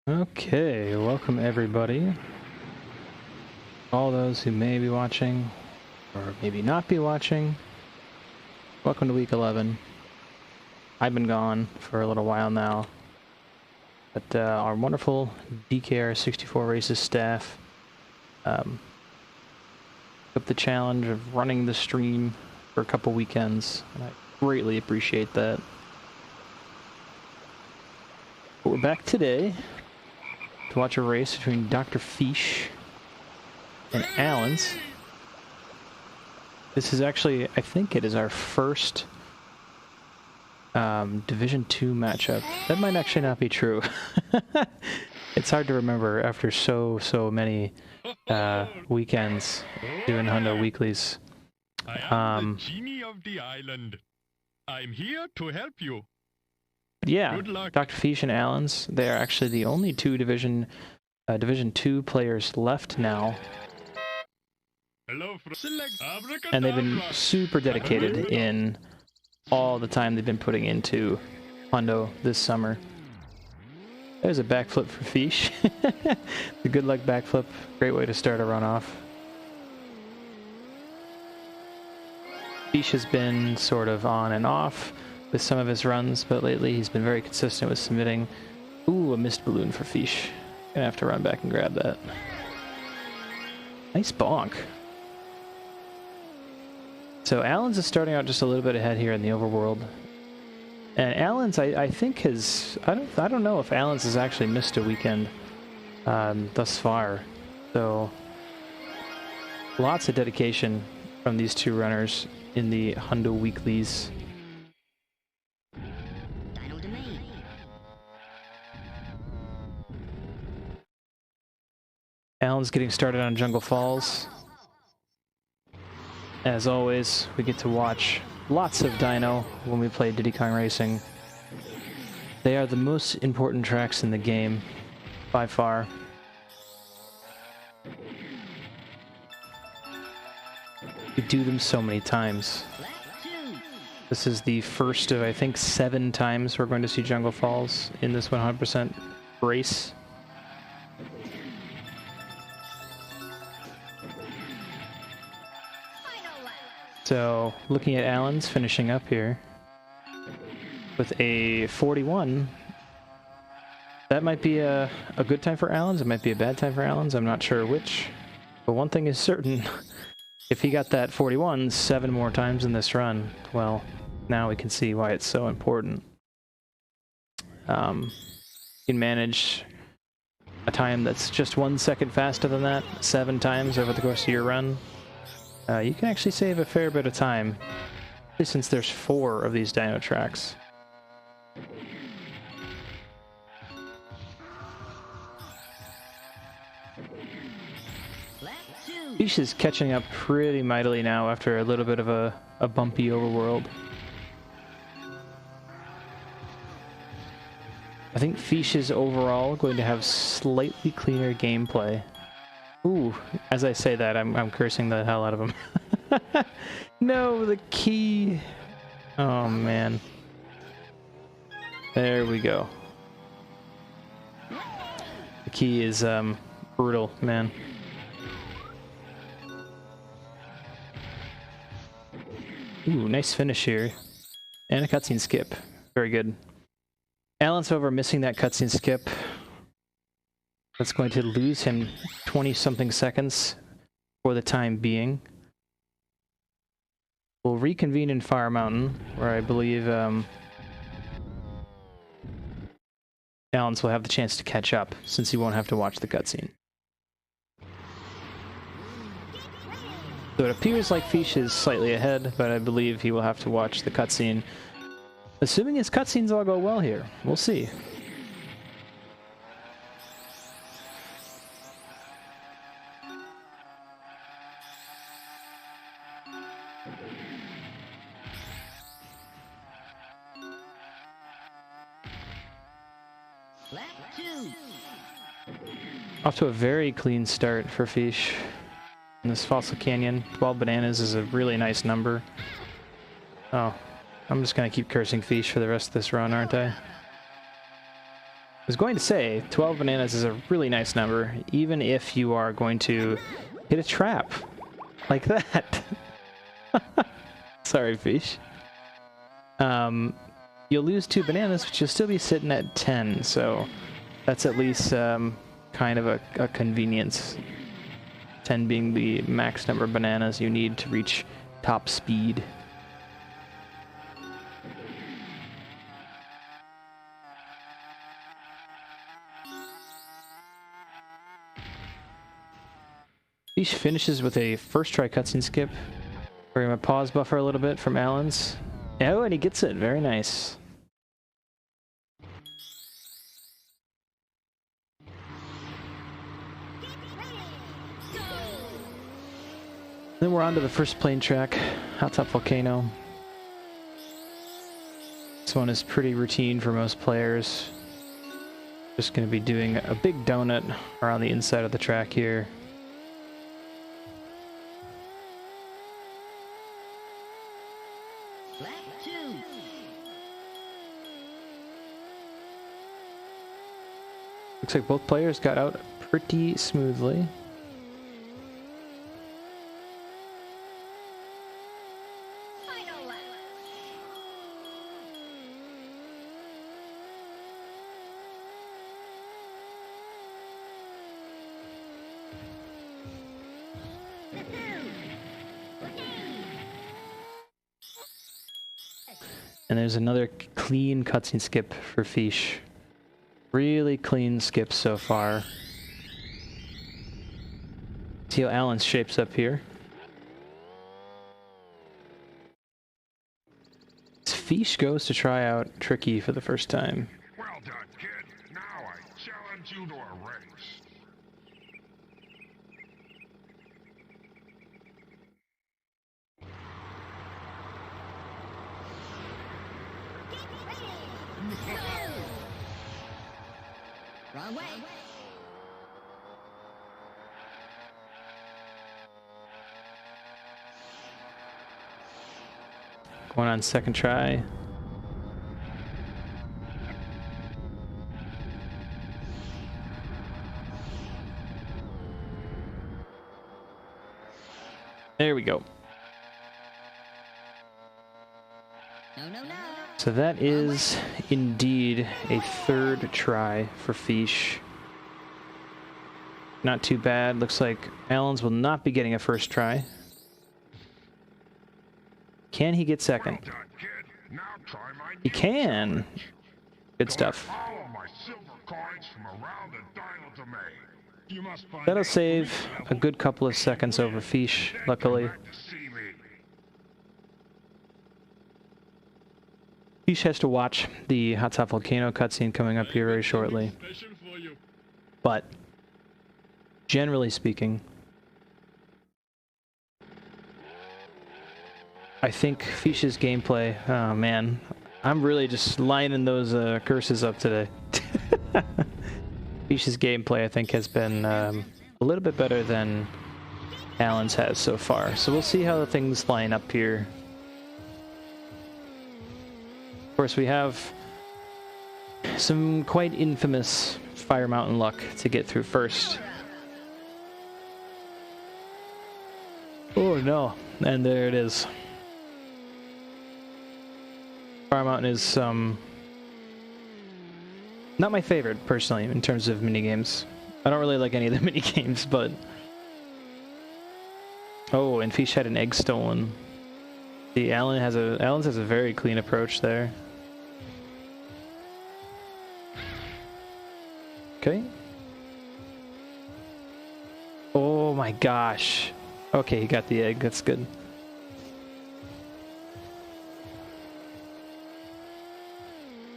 Okay, welcome everybody. All those who may be watching, or maybe not be watching, welcome to week 11. I've been gone for a little while now, but our wonderful Dkr Races staff took up the challenge of running the stream for a couple weekends, and I greatly appreciate that. But we're back today to watch a race between Dr. Fish and Allen's. This is actually, I think it is our first Division 2 matchup. That might actually not be true. It's hard to remember after so many weekends doing Hundo weeklies. I am the genie of the island. I'm here to help you. But yeah, Good luck. Dr. Fish and Allen's, they are actually the only two Division 2 players left now. Hello, And they've been super dedicated in all the time they've been putting into Hundo this summer. There's a backflip for Fish. The good luck backflip. Great way to start a runoff. Fish has been sort of on and off with some of his runs, but lately he's been very consistent with submitting. Ooh, a missed balloon for Fish. Gonna have to run back and grab that. Nice bonk. So Allen's is starting out just a little bit ahead here in the overworld. And Allen's, I think has, I don't know if Allen's has actually missed a weekend thus far. So lots of dedication from these two runners in the Hundo weeklies. Allen's getting started on Jungle Falls. As always, we get to watch lots of dyno when we play Dkr Racing. They are the most important tracks in the game, by far. We do them so many times. This is the first of, I think, 7 times we're going to see Jungle Falls in this 100% race. So, looking at Allen's finishing up here with a 41. That might be a good time for Allen's. It might be a bad time for Allen's. I'm not sure which. But one thing is certain. If he got that 41 7 more times in this run, well, now we can see why it's so important. You can manage a time that's just 1 second faster than that 7 times over the course of your run. You can actually save a fair bit of time, especially since there's 4 of these dyno tracks. Fish is catching up pretty mightily now after a little bit of a bumpy overworld. I think Fish is overall going to have slightly cleaner gameplay. Ooh, as I say that, I'm cursing the hell out of him. No, the key. Oh, man. There we go. The key is brutal, man. Ooh, nice finish here. And a cutscene skip. Very good. Allen's, however, missing that cutscene skip. That's going to lose him 20-something seconds for the time being. We'll reconvene in Fire Mountain, where I believe Allen's will have the chance to catch up, since he won't have to watch the cutscene. So it appears like Fish is slightly ahead, but I believe he will have to watch the cutscene. Assuming his cutscenes all go well here. We'll see. Off to a very clean start for Fish in this Fossil Canyon. 12 bananas is a really nice number. Oh, I'm just going to keep cursing Fish for the rest of this run, aren't I? was going to say 12 bananas is a really nice number, even if you are going to hit a trap like that. Sorry, fish. You'll lose 2 bananas, but you'll still be sitting at 10, so that's at least kind of a convenience. 10 being the max number of bananas you need to reach top speed. Fish finishes with a first try cutscene skip. We're gonna pause buffer a little bit from Allen's. Oh, and he gets it. Very nice. Then we're on to the first plane track, Hot Top Volcano. This one is pretty routine for most players. Just going to be doing a big donut around the inside of the track here. Looks like both players got out pretty smoothly. And there's another clean cutscene skip for Fish. Really clean skips so far. See how Allen's shapes up here. Fish goes to try out Tricky for the first time. Well done, kid. Now I challenge you to a race. Wrong way. Going on second try. There we go. No, no, no. So that is indeed a third try for Fish. Not too bad. Looks like Allen's will not be getting a first try. Can he get second? Well done, kid. Now try my He can. Good Go stuff. and follow my silver coins from around the dial to me. You must find That'll eight save green a levels, good couple of seconds over Fish, then luckily. come back to see me. Fish has to watch the Hot Top Volcano cutscene coming up here very shortly. Special for you. But generally speaking, I think Fish's gameplay, oh man, I'm really just lining those curses up today. Fish's gameplay, I think, has been a little bit better than Allen's has so far. So we'll see how the things line up here. Of course, we have some quite infamous Fire Mountain luck to get through first. Oh no, and there it is. Fire Mountain is not my favorite, personally, in terms of minigames. I don't really like any of the minigames, but... Oh, and Fish had an egg stolen. See, Allen's has a very clean approach there. Okay. Oh my gosh. Okay, he got the egg. That's good.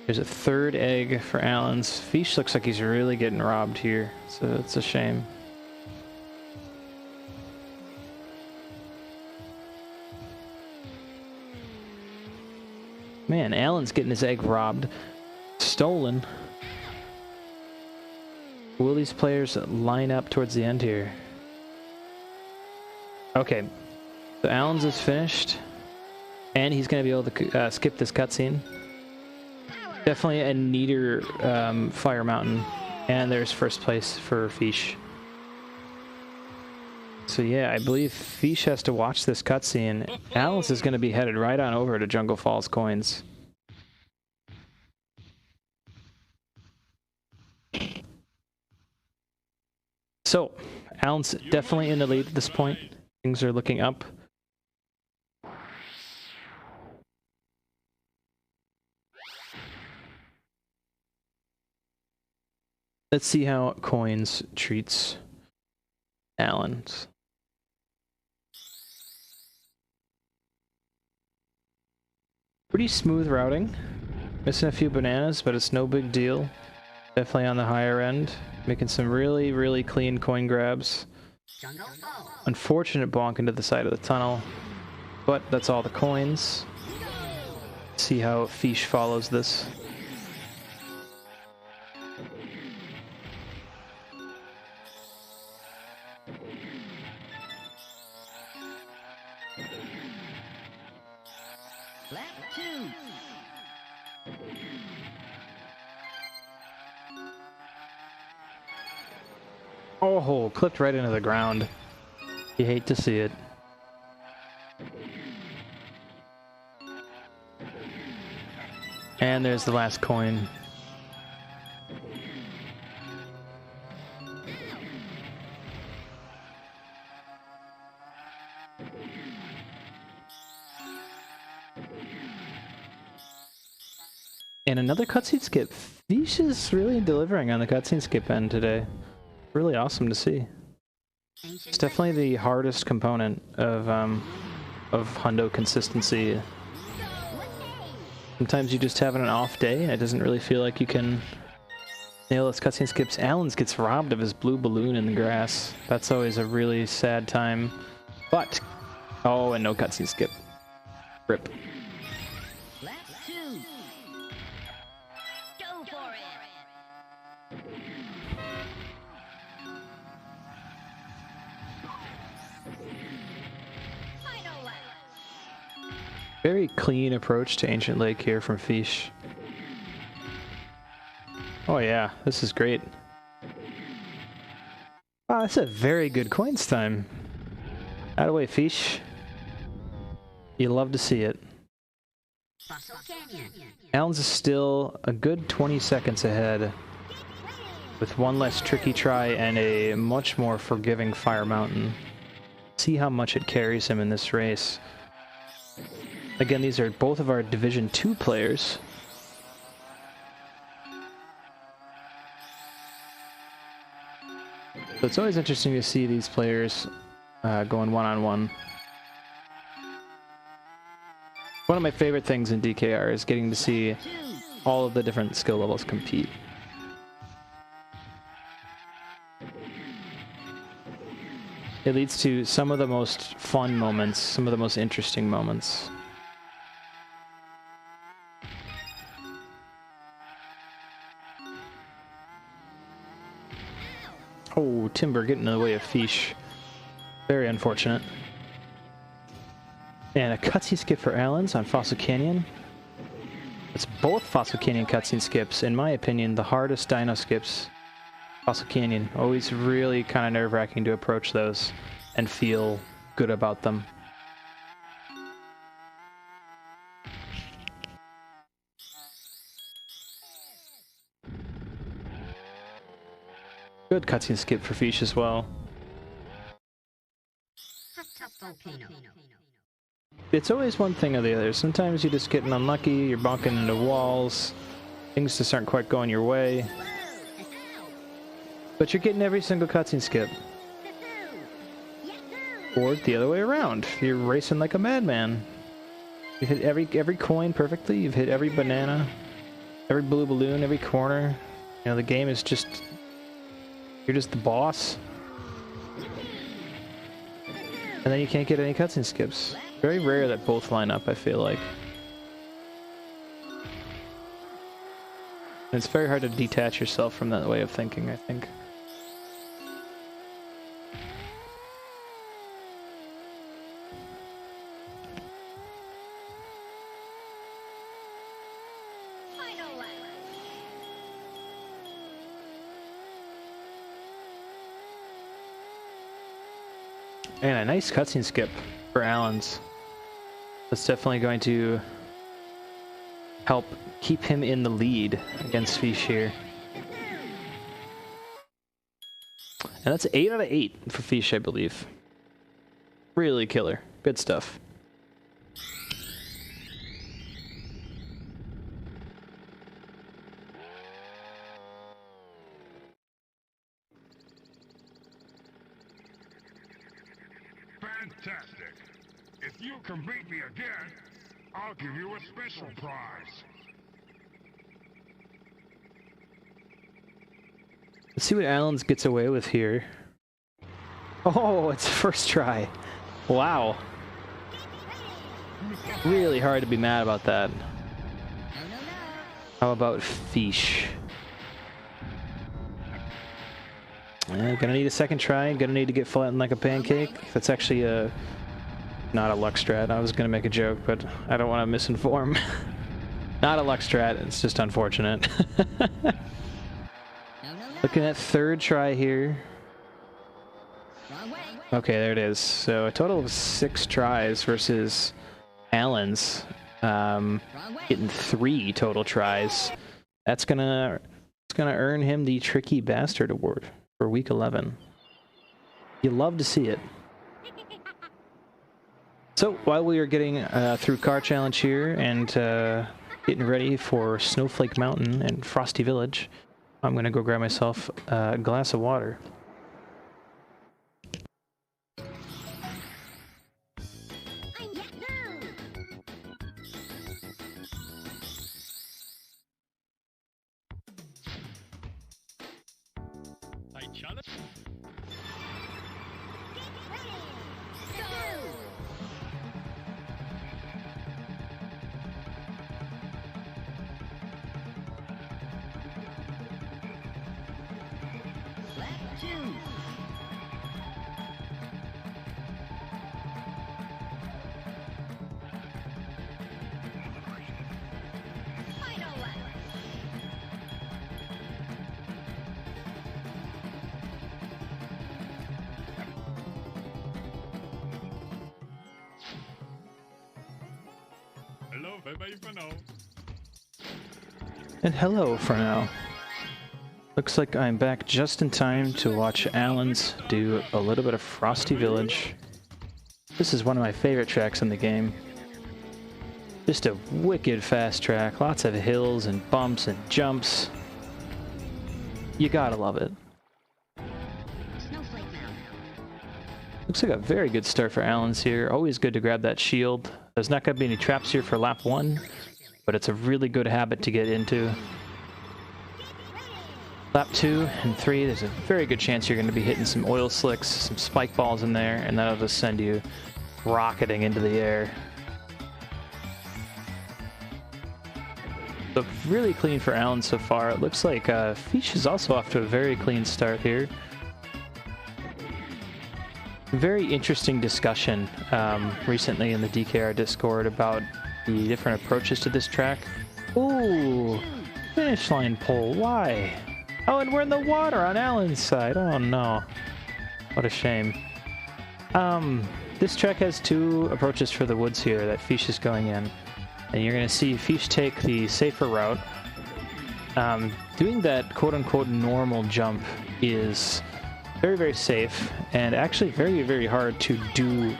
There's a third egg for Allen's. Fish looks like he's really getting robbed here, so it's a shame. Man, Allen's getting his egg robbed. Stolen. Will these players line up towards the end here? Okay, so Allen's is finished, and he's going to be able to skip this cutscene. Power Definitely a neater Fire Mountain. And there's first place for Fish. So yeah, I believe Fish has to watch this cutscene. Alice is going to be headed right on over to Jungle Falls Coins. So, Alan's definitely in the lead at this point. Things are looking up. Let's see how Coins treats Alan. Pretty smooth routing. Missing a few bananas, but it's no big deal. Definitely on the higher end. Making some really, really clean coin grabs. Unfortunate bonk into the side of the tunnel. But that's all the coins. See how Fish follows this. Left 2. Oh, clipped right into the ground. You hate to see it. And there's the last coin. And another cutscene skip. Fish is really delivering on the cutscene skip end today. Really awesome to see. It's definitely the hardest component of Hundo consistency. Sometimes you just having an off day and it doesn't really feel like you can nail those cutscene skips. Alan's gets robbed of his blue balloon in the grass. That's always a really sad time. But, oh, and no cutscene skip. Rip. Left 2. Go for it. Final lap. Very clean approach to Ancient Lake here from Fish. Oh yeah, this is great. Wow, that's a very good coins time. Out of the way, Fish. You love to see it. Fossil Canyon. Alan's is still a good 20 seconds ahead, with one less tricky try and a much more forgiving Fire Mountain. See how much it carries him in this race. Again, these are both of our Division 2 players. So it's always interesting to see these players going one-on-one. One of my favorite things in DKR is getting to see all of the different skill levels compete. It leads to some of the most fun moments, some of the most interesting moments. Oh, Timber getting in the way of Fish. Very unfortunate. And a cutscene skip for Allen's on Fossil Canyon. It's both Fossil Canyon cutscene skips, in my opinion, the hardest dino skips. Fossil Canyon, always really kind of nerve-wracking to approach those and feel good about them. Good cutscene skip for Fish as well. Hot Top Volcano. It's always one thing or the other. Sometimes you're just getting unlucky, you're bonking into walls, things just aren't quite going your way. But you're getting every single cutscene skip. Or the other way around. You're racing like a madman. You've hit every coin perfectly, you've hit every banana, every blue balloon, every corner. You know, the game is just... You're just the boss. And then you can't get any cutscene skips. Very rare that both line up, I feel like. And it's very hard to detach yourself from that way of thinking, I think. Final lap. And a nice cutscene skip for Allen's. That's definitely going to help keep him in the lead against Fish here. And that's 8 out of 8 for Fish, I believe. Really killer. Good stuff. Fantastic. If you can beat me again, I'll give you a special prize. Let's see what Allen's gets away with here. Oh, it's first try. Wow. Really hard to be mad about that. How about Fish? Gonna need a second try. Gonna need to get flattened like a pancake. That's actually not a luck strat. I was gonna make a joke, but I don't want to misinform. Not a luck strat. It's just unfortunate. Looking at third try here. Okay, there it is. So a total of 6 tries versus Allen's getting 3 total tries. It's gonna earn him the Tricky Bastard Award for week 11. You love to see it. So while we are getting through Car Challenge here and getting ready for Snowflake Mountain and Frosty Village, I'm gonna go grab myself a glass of water. I challenge. Hello, bye-bye for now. And hello for now. Looks like I'm back just in time to watch Allen's do a little bit of Frosty Village. This is one of my favorite tracks in the game. Just a wicked fast track, lots of hills and bumps and jumps. You gotta love it. Looks like a very good start for Allen's here. Always good to grab that shield. There's not going to be any traps here for lap 1, but it's a really good habit to get into. Lap 2 and 3, there's a very good chance you're going to be hitting some oil slicks, some spike balls in there, and that'll just send you rocketing into the air. So really clean for Allen so far. It looks like Fish is also off to a very clean start here. Very interesting discussion recently in the DKR Discord about the different approaches to this track. Ooh, finish line pole, why? Oh, and we're in the water on Allen's side. Oh no, what a shame. This track has 2 approaches for the woods here that Fish is going in. And you're going to see Fish take the safer route. Doing that quote-unquote normal jump is very, very safe, and actually very, very hard to do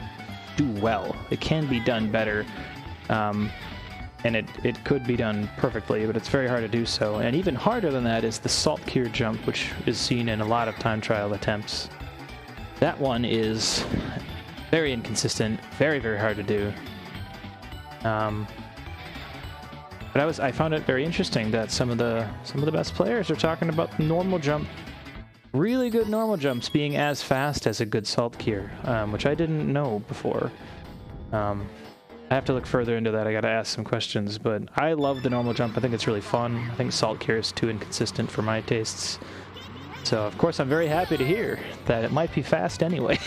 well. It can be done better, and it could be done perfectly, but it's very hard to do so. And even harder than that is the salt cure jump, which is seen in a lot of time trial attempts. That one is very inconsistent, very, very hard to do. But I found it very interesting that some of the best players are talking about the normal jump. Really good normal jumps being as fast as a good salt cure, which I didn't know before. I have to look further into that. I gotta ask some questions, but I love the normal jump. I think it's really fun. I think salt cure is too inconsistent for my tastes. So, of course, I'm very happy to hear that it might be fast anyway.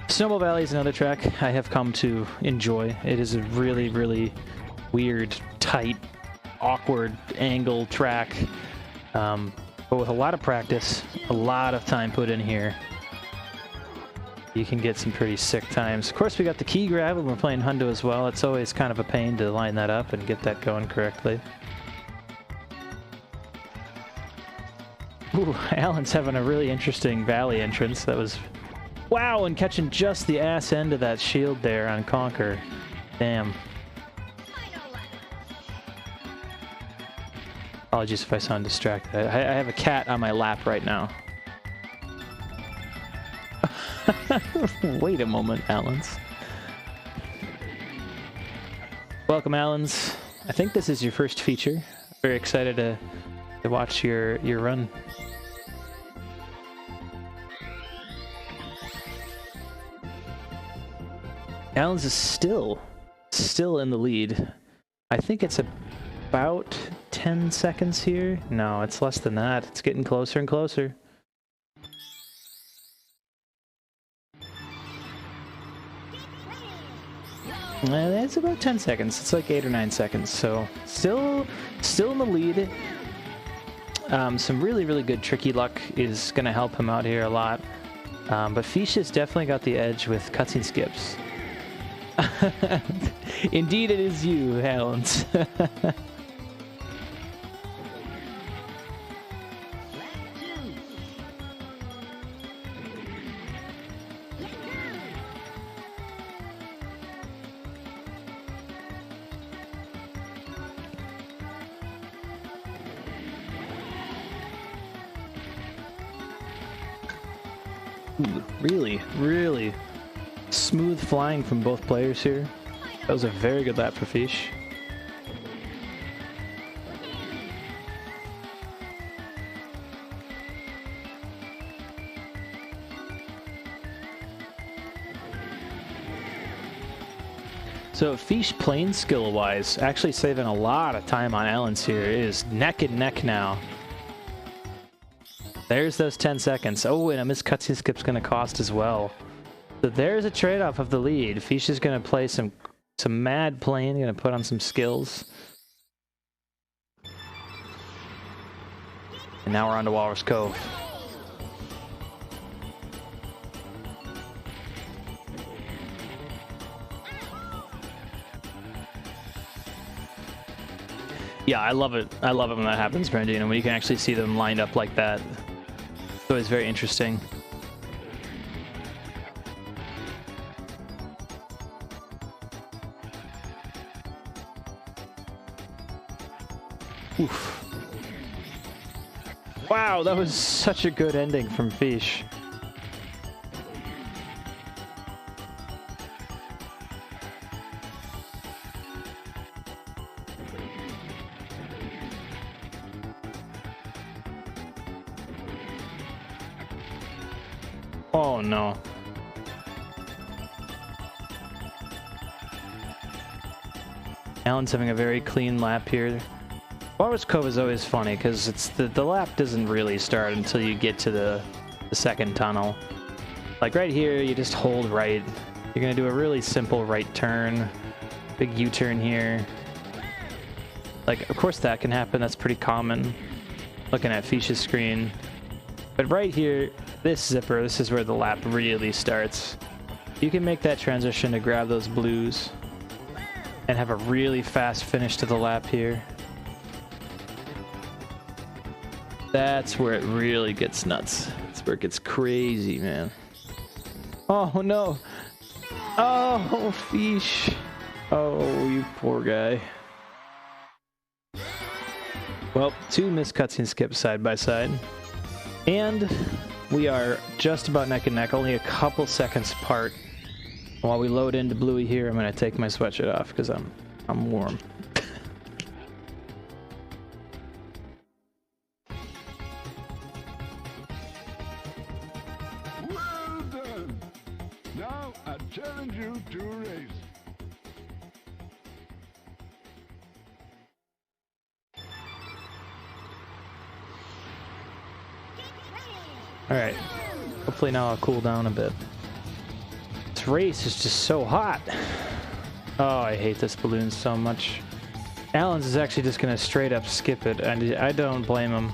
Snowball Valley is another track I have come to enjoy. It is a really, really weird, tight, awkward angle track. But with a lot of practice, a lot of time put in here, you can get some pretty sick times. Of course, we got the key grab when we're playing Hundo as well. It's always kind of a pain to line that up and get that going correctly. Ooh, Alan's having a really interesting valley entrance. That was... Wow, and catching just the ass end of that shield there on Conquer. Damn. Apologies if I sound distracted. I have a cat on my lap right now. Wait a moment, Allens. Welcome, Allens. I think this is your first feature. Very excited to watch your run. Allens is still in the lead. I think it's about 10 seconds here. No, it's less than that. It's getting closer and closer. It's about 10 seconds. It's like 8 or 9 seconds. So still in the lead. Some really good tricky luck is going to help him out here a lot. But Fish has definitely got the edge with cutscene skips. Indeed, it is you, Hounds. Ooh, really smooth flying from both players here. That was a very good lap for Fish. So Fish plane skill wise, actually saving a lot of time on Ellen's here. It is neck and neck now. There's those 10 seconds. Oh, and a missed cutscene skip's going to cost as well. So there's a trade-off of the lead. Fish is going to play some mad plane, going to put on some skills. And now we're on to Walrus Cove. Yeah, I love it. I love it when that happens, Brandon, and when you can actually see them lined up like that. It's always very interesting. Oof. Wow, that was such a good ending from Fish. Oh no. Alan's having a very clean lap here. Walrus Cove is always funny because it's the lap doesn't really start until you get to the second tunnel. Like right here, you just hold right. You're gonna do a really simple right turn, big U-turn here. Like, of course that can happen. That's pretty common. Looking at Fish's screen, but right here, this zipper, this is where the lap really starts. You can make that transition to grab those blues and have a really fast finish to the lap here. That's where it really gets nuts. That's where it gets crazy, man. Oh no. Oh, Fish. Oh, you poor guy. Well, 2 missed cutscene skips side by side. And we are just about neck and neck, only a couple seconds apart. While we load into Bluey here, I'm going to take my sweatshirt off because I'm warm. Well done! Now I challenge you to a race. Alright, hopefully now I'll cool down a bit. This race is just so hot. Oh, I hate this balloon so much. Alan's is actually just going to straight up skip it, and I don't blame him.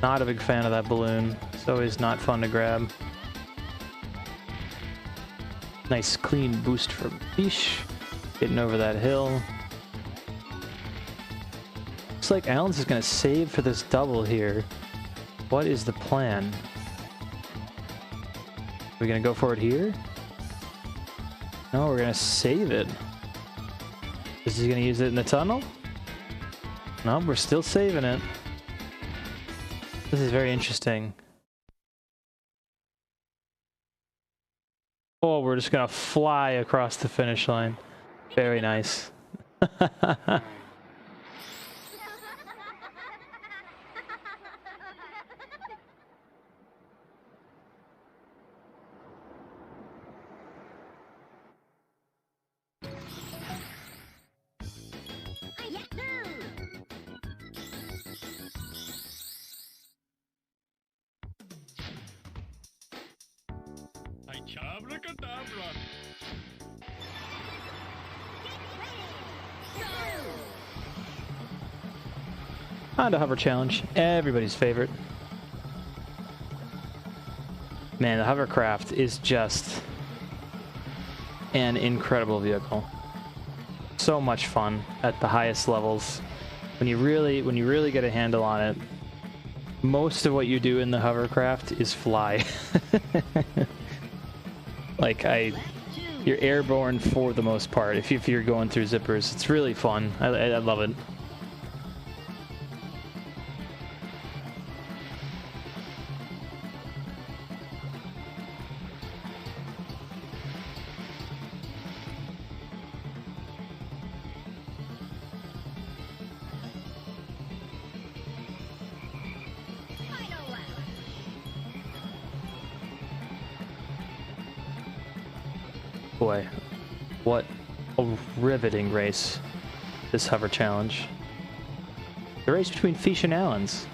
Not a big fan of that balloon. It's always not fun to grab. Nice clean boost from Fish. Getting over that hill. Looks like Alan's is going to save for this double here. What is the plan? Are we going to go for it here? No, we're going to save it. Is he going to use it in the tunnel? No, we're still saving it. This is very interesting. Oh, we're just going to fly across the finish line. Very nice. Abracadabra. Honda Hover Challenge, everybody's favorite. Man, the hovercraft is just an incredible vehicle. So much fun at the highest levels. When you really get a handle on it, most of what you do in the hovercraft is fly. Like you're airborne for the most part. If you're going through zippers, it's really fun. I love it. Boy, what a riveting race, this hover challenge. The race between Fish and Allens,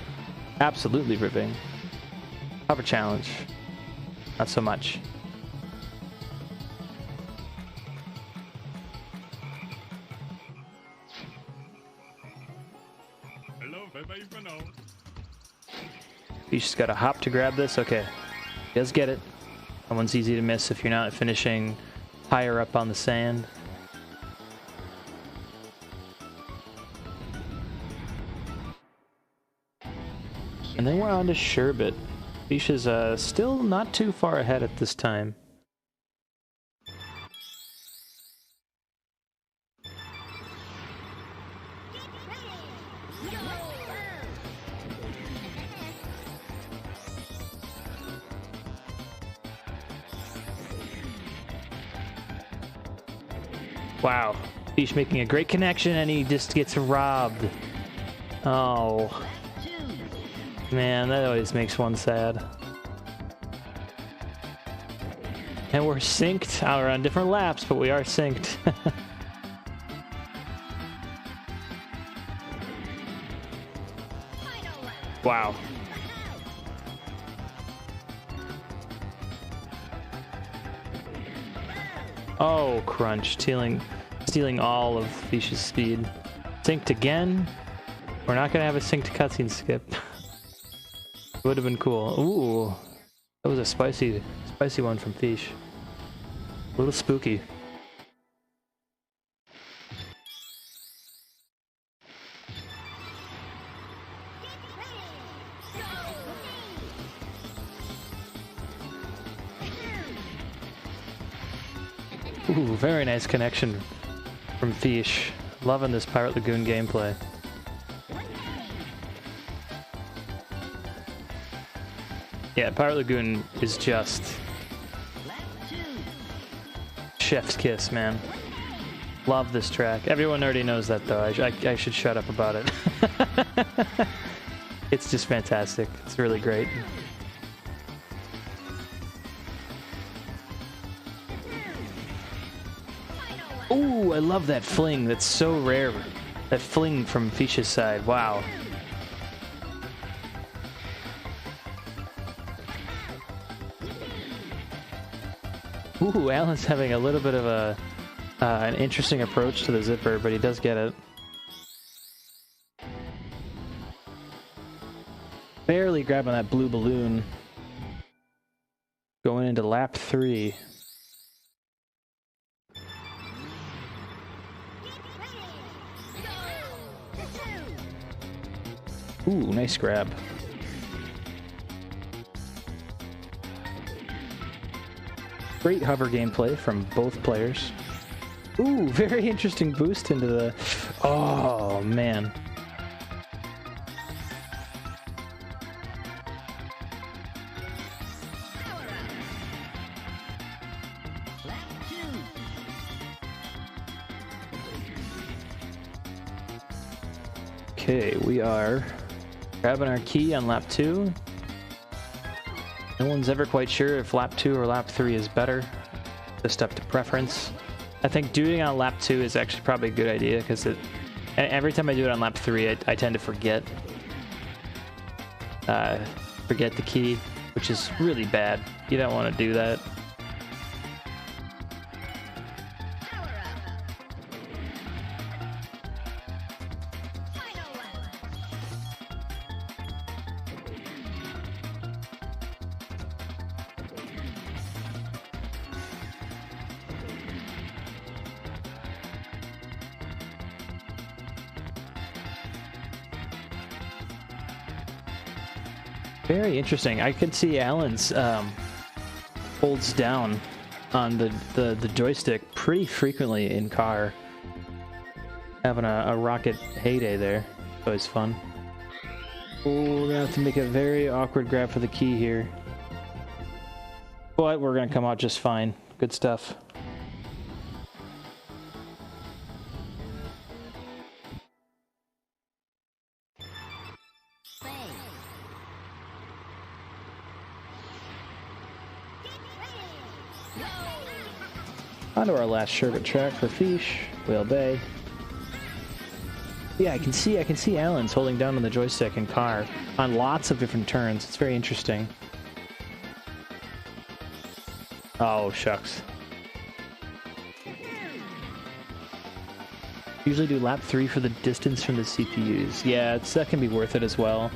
absolutely riveting. Hover challenge, not so much. Fish's got a hop to grab this. Okay, he does get it. That one's easy to miss if you're not finishing higher up on the sand. And then we're on to Sherbet. Fish is still not too far ahead at this time. Wow, Fish making a great connection and he just gets robbed. Oh. Man, that always makes one sad. And we're synced. We're on different laps, but we are synced. Wow. Oh, crunch. Stealing all of Fish's speed. Synced again. We're not going to have a synced cutscene skip. Would have been cool. Ooh. That was a spicy one from Fish. A little spooky. Ooh, very nice connection from Fish. Loving this Pirate Lagoon gameplay. Yeah, Pirate Lagoon is just chef's kiss, man. Love this track. Everyone already knows that, though. I should shut up about it. It's just fantastic. It's really great. Ooh, I love that fling. That's so rare. That fling from Fish's side. Wow. Ooh, Alan's having a little bit of an interesting approach to the zipper, but he does get it. Barely grabbing that blue balloon. Going into lap 3. Ooh, nice grab. Great hover gameplay from both players. Ooh, very interesting boost into the... Oh, man. Okay, we are grabbing our key on lap 2. No one's ever quite sure if lap 2 or lap 3 is better. Just up to preference. I think doing it on lap 2 is actually probably a good idea because every time I do it on lap 3, I tend to forget the key, which is really bad. You don't want to do that. Very interesting. I could see Alan's holds down on the joystick pretty frequently in car. Having a rocket heyday there. Always fun. Oh, we're gonna have to make a very awkward grab for the key here. But we're gonna come out just fine. Good stuff. Onto our last sherbet track for Fish, Whale Bay. Yeah, I can see Alan's holding down on the joystick in car on lots of different turns. It's very interesting. Oh, shucks. Usually do lap 3 for the distance from the CPUs. Yeah, that can be worth it as well.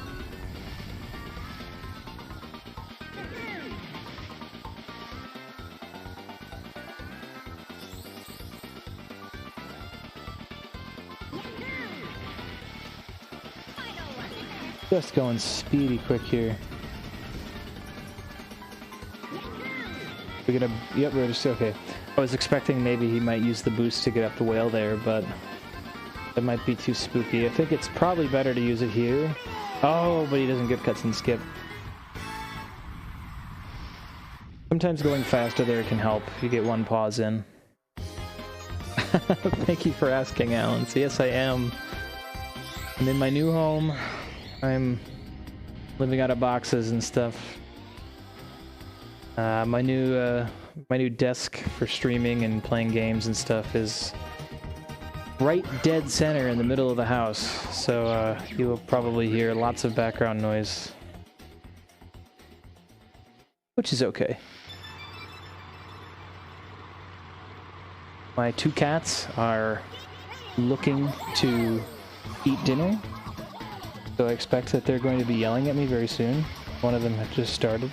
Just going speedy quick here. We're gonna... Yep, we're just... Okay. I was expecting maybe he might use the boost to get up the whale there, but... It might be too spooky. I think it's probably better to use it here. Oh, but he doesn't get cuts and skip. Sometimes going faster there can help. You get one pause in. Thank you for asking, Alan. So yes, I am. I'm in my new home. I'm living out of boxes and stuff. My new desk for streaming and playing games and stuff is right dead center in the middle of the house, so you will probably hear lots of background noise, which is okay. My 2 cats are looking to eat dinner. So I expect that they're going to be yelling at me very soon. One of them had just started.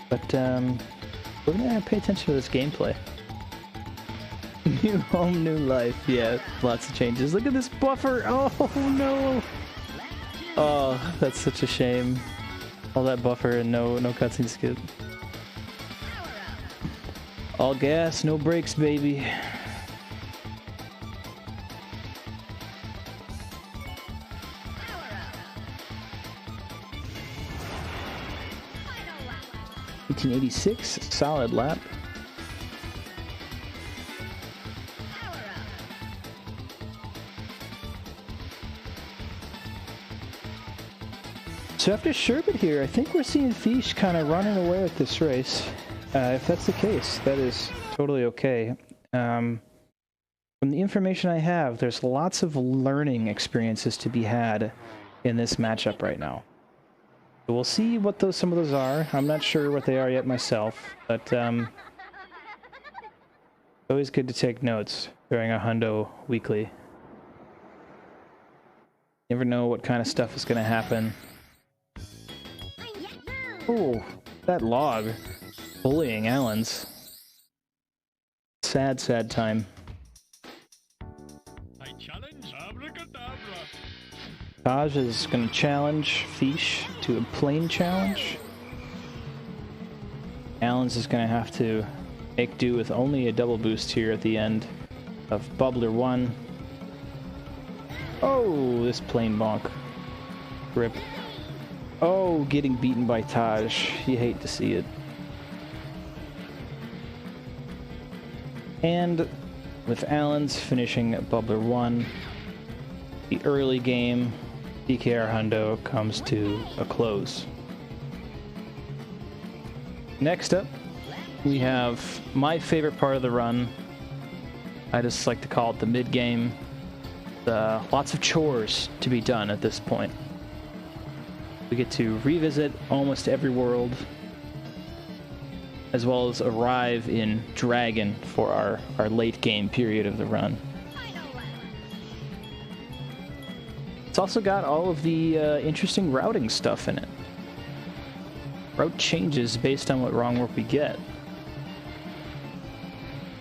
But we're gonna pay attention to this gameplay. New home, new life. Yeah, lots of changes. Look at this buffer. Oh no. Oh, that's such a shame. All that buffer and no cutscene skip. All gas, no brakes, baby. .86, solid lap. So after Sherbet here, I think we're seeing Fish kind of running away with this race. If that's the case, that is totally okay. From the information I have, there's lots of learning experiences to be had in this matchup right now. So we'll see what some of those are. I'm not sure what they are yet myself, but it's always good to take notes during a Hundo weekly. Never know what kind of stuff is going to happen. Oh, that log. Bullying Allen's. Sad, sad time. I challenge abracadabra. Taj is going to challenge Fish to a plane challenge. Allen's is going to have to make do with only a double boost here at the end of Bubbler 1. Oh, this plane bonk. Rip. Oh, getting beaten by Taj. You hate to see it. And with Allen's finishing Bubbler 1, the early game, Dkr Hundo comes to a close. Next up, we have my favorite part of the run. I just like to call it the mid-game. Lots of chores to be done at this point. We get to revisit almost every world, as well as arrive in Dragon for our late game period of the run. It's also got all of the interesting routing stuff in it. Route changes based on what wrong warp we get.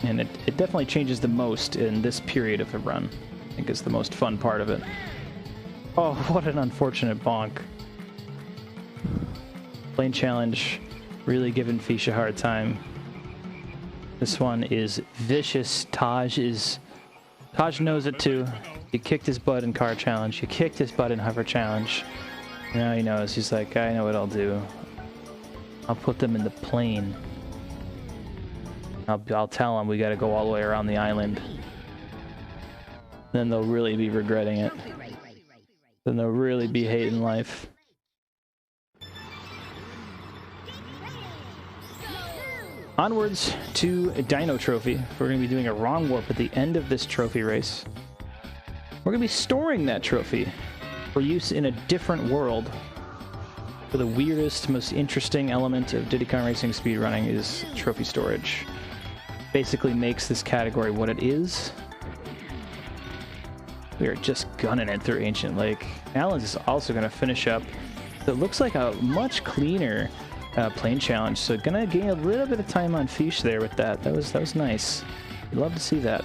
And it definitely changes the most in this period of the run. I think is the most fun part of it. Oh, what an unfortunate bonk. Plane challenge really giving Fish a hard time. This one is vicious. Taj knows it too. You kicked his butt in car challenge. You kicked his butt in hover challenge. Now he knows. He's like, I know what I'll do. I'll put them in the plane. I'll tell them we got to go all the way around the island. Then they'll really be regretting it. Then they'll really be hating life. Onwards to a Dino Trophy. We're going to be doing a wrong warp at the end of this trophy race. We're going to be storing that trophy for use in a different world. For the weirdest, most interesting element of Diddy Kong Racing speedrunning is trophy storage. Basically makes this category what it is. We are just gunning it through Ancient Lake. Allen's is also going to finish up. So it looks like a much cleaner plane challenge. So gonna gain a little bit of time on Fish there with that. That was nice. You'd love to see that.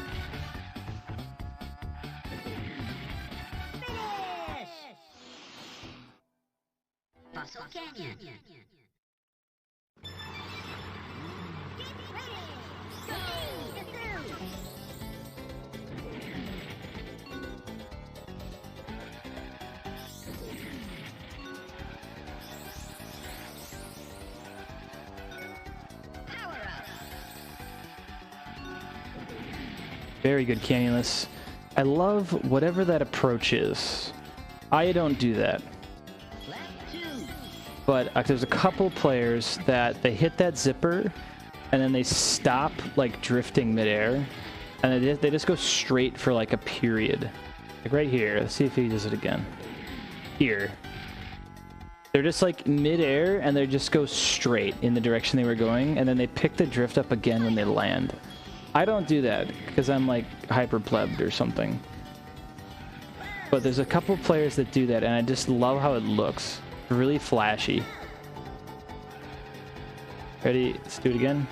Very good canyonless. I love whatever that approach is. I don't do that. But there's a couple players that they hit that zipper and then they stop like drifting midair and they just go straight for like a period. Like right here. Let's see if he does it again. Here. They're just like midair and they just go straight in the direction they were going and then they pick the drift up again when they land. I don't do that because I'm like hyper plebbed or something. But there's a couple players that do that and I just love how it looks. Really flashy. Ready? Let's do it again.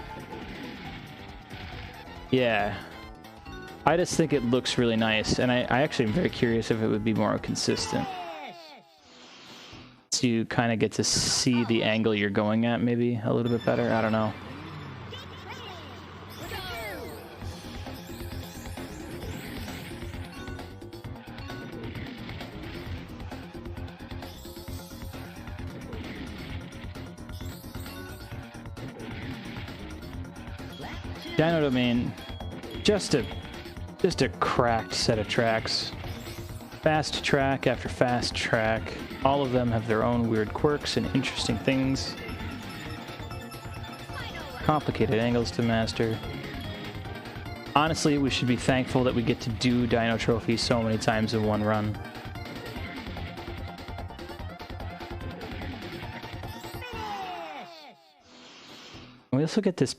Yeah. I just think it looks really nice and I actually am very curious if it would be more consistent. So you kind of get to see the angle you're going at maybe a little bit better. I don't know. Dino Domain, just a cracked set of tracks. Fast track after fast track. All of them have their own weird quirks and interesting things. Complicated angles to master. Honestly, we should be thankful that we get to do Dino Trophy so many times in one run. We also get this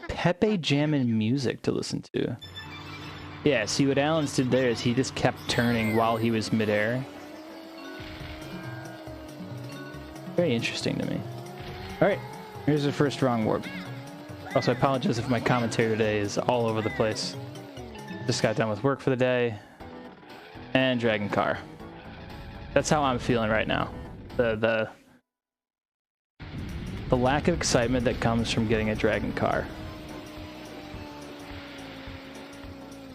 Pepe jammin' music to listen to. Yeah, see what Allen's did there is he just kept turning while he was midair. Very interesting to me. All right, here's the first wrong warp. Also, I apologize if my commentary today is all over the place. Just got done with work for the day. And Dragon Car. That's how I'm feeling right now. The lack of excitement that comes from getting a Dragon Car.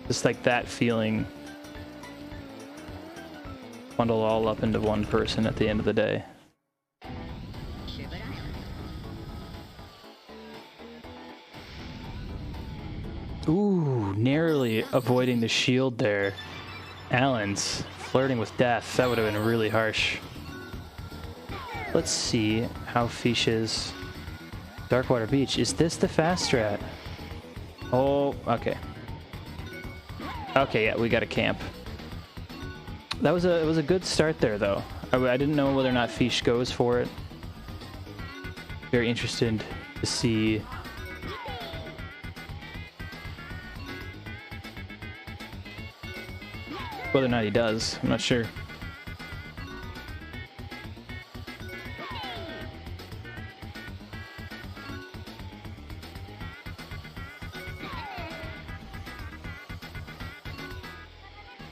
Just like that feeling bundled all up into one person at the end of the day. Ooh, narrowly avoiding the shield there. Alan's flirting with death. That would have been really harsh. Let's see how Fisch's Darkwater Beach. Is this the fast strat? Oh, okay. Okay, yeah, we got a camp. It was a good start there, though. I didn't know whether or not Fisch goes for it. Very interested to see whether or not he does. I'm not sure.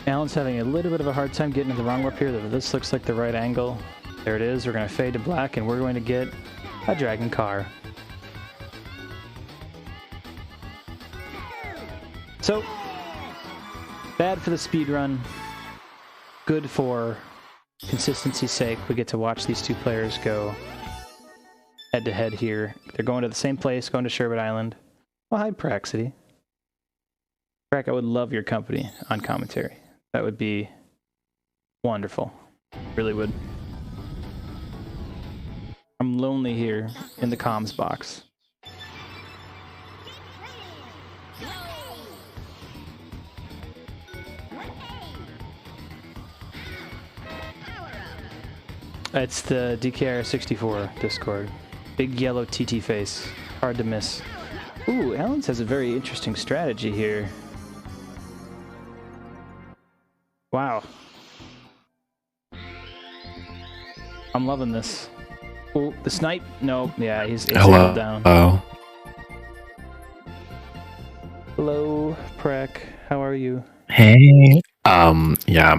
Alan's having a little bit of a hard time getting to the wrong warp here. This looks like the right angle. There it is. We're going to fade to black, and we're going to get a Dragon Car. So, bad for the speed run. Good for consistency's sake. We get to watch these two players go head-to-head here. They're going to the same place, going to Sherbet Island. Well, hi, Praxity. Prax, I would love your company on commentary. That would be wonderful. Really would. I'm lonely here in the comms box. It's the Dkr 64 Discord. Big yellow TT face. Hard to miss. Ooh, Alan's has a very interesting strategy here. Wow. I'm loving this. Oh, the snipe? No, yeah, he's Hello. down. Oh. Hello, Prek. How are you? Hey. Yeah,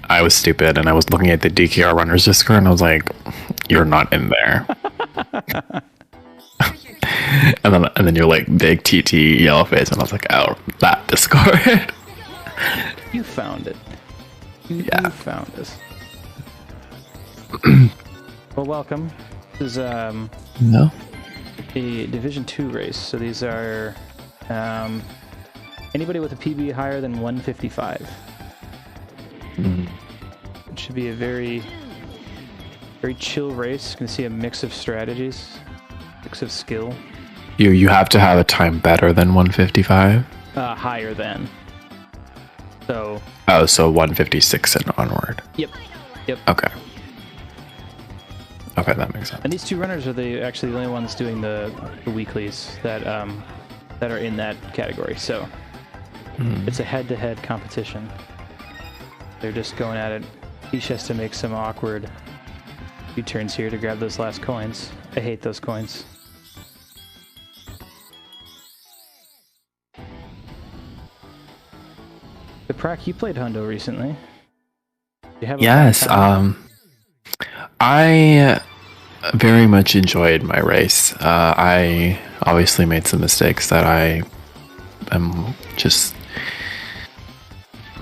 I was stupid and I was looking at the DKR runners Discord and I was like, you're not in there. and then you're like big TT yellow face and I was like, oh, that Discord. You found it. You found us. Well, welcome. This is No. a Division 2 race. So these are anybody with a PB higher than 155. It should be a very chill race. You can see a mix of strategies, mix of skill. You have to have a time better than 155? Higher than. So. Oh, so 156 and onward. Yep. Okay. Okay, that makes sense. And these two runners are actually the only ones doing the weeklies that are in that category. So it's a head-to-head competition. They're just going at it. Each has to make some awkward U-turns here to grab those last coins. I hate those coins. The Prac, you played Hundo recently. You have Yes, I very much enjoyed my race. I obviously made some mistakes that I am just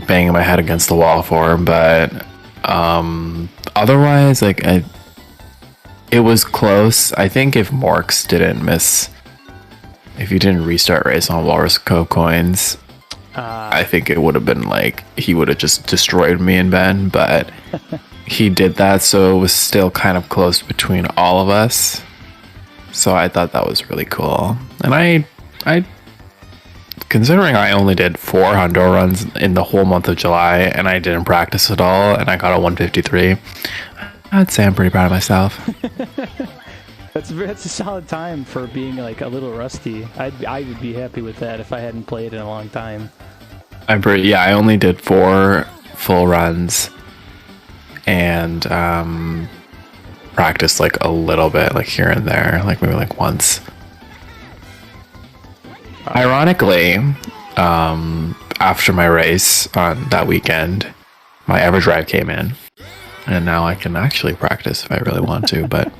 banging my head against the wall for, but otherwise, like, it was close. I think if Morks if you didn't restart race on Walrus Cove coins, I think it would have been like he would have just destroyed me and Ben, but he did that, so it was still kind of close between all of us. So I thought that was really cool. And I considering I only did 4 Hundo runs in the whole month of July and I didn't practice at all and I got a 153, I'd say I'm pretty proud of myself. That's a solid time for being like a little rusty. I would be happy with that if I hadn't played in a long time. I only did 4 full runs, and practiced like a little bit, like here and there, like maybe like once. Ironically, after my race on that weekend, my EverDrive came in, and now I can actually practice if I really want to. But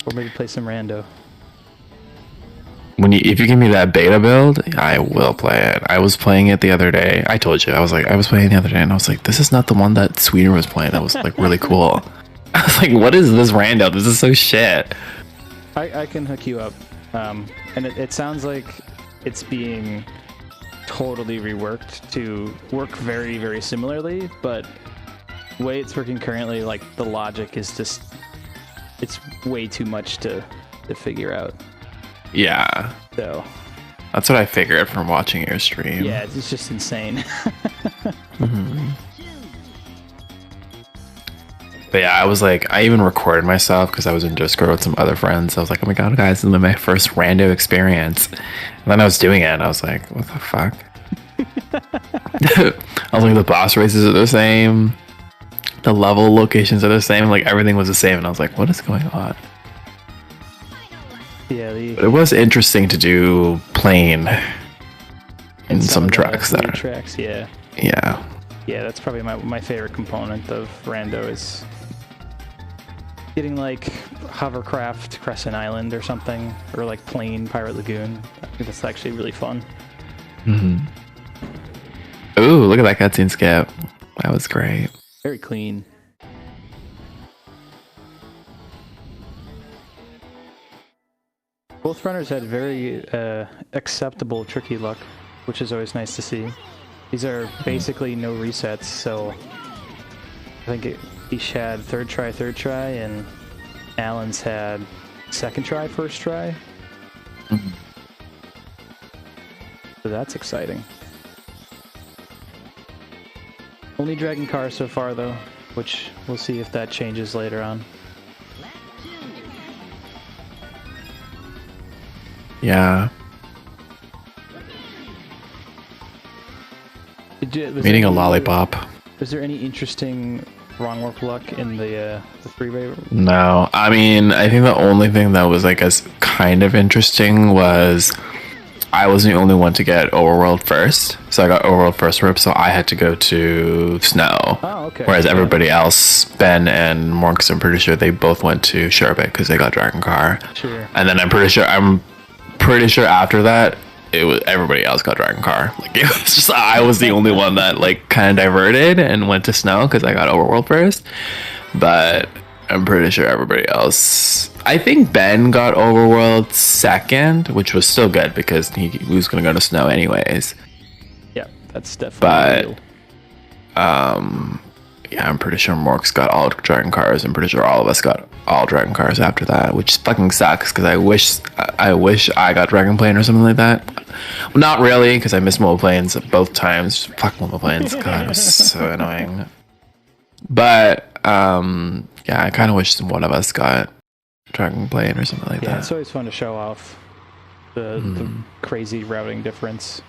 Or maybe play some rando. if you give me that beta build, I will play it. I was playing it the other day. I told you I was playing the other day, and I was like, this is not the one that Sweden was playing. That was like really cool. I was like, what is this rando? This is so shit. I can hook you up, and it sounds like it's being totally reworked to work very, very similarly, but the way it's working currently, like the logic is just, it's way too much to figure out. Yeah. So that's what I figured from watching your stream. yeah, it's just insane. Mm-hmm. But yeah, I was like, I even recorded myself because I was in Discord with some other friends. I was like, oh my god, guys, this is my first rando experience. And then I was doing it, and I was like, what the fuck? I was like, the boss races are the same. The level locations are the same. Like, everything was the same. And I was like, what is going on? Yeah, but it was interesting to do plane in some tracks that are... tracks, yeah. Yeah. Yeah, that's probably my favorite component of rando is getting like hovercraft Crescent Island or something, or like plane Pirate Lagoon. I think that's actually really fun. Mm-hmm. Ooh, look at that cutscene skip. That was great. Very clean. Both runners had very acceptable tricky luck, which is always nice to see. These are basically no resets, so I think each had third try, and Alan's had second try, first try. Mm-hmm. So that's exciting. Only Dragon Car so far, though, which we'll see if that changes later on. Yeah. Meeting a lollipop. Was there any interesting wrong work luck in the freeway? No, I mean, I think the only thing that was like as kind of interesting was I was the only one to get overworld first, so I got overworld first rip, so I had to go to snow. Oh, okay. Whereas everybody else, Ben and Morks, I'm pretty sure they both went to Sherbet because they got Dragon Car. Sure. And then I'm pretty sure after that, it was everybody else got Dragon Car. Like, it was just I was the only one that like kind of diverted and went to snow because I got overworld first. But I'm pretty sure everybody else. I think Ben got overworld second, which was still good because he was going to go to snow anyways. Yeah, that's definitely. But yeah, I'm pretty sure Morks got all Dragon Cars. I'm pretty sure all of us got all Dragon Cars after that, which fucking sucks because I wish I got Dragon Plane or something like that. Well, not really, because I missed mobile planes both times. Fuck mobile planes. God, it was so annoying. But yeah, I kind of wish one of us got Dragon Plane or something like that. Yeah, it's always fun to show off the crazy routing difference.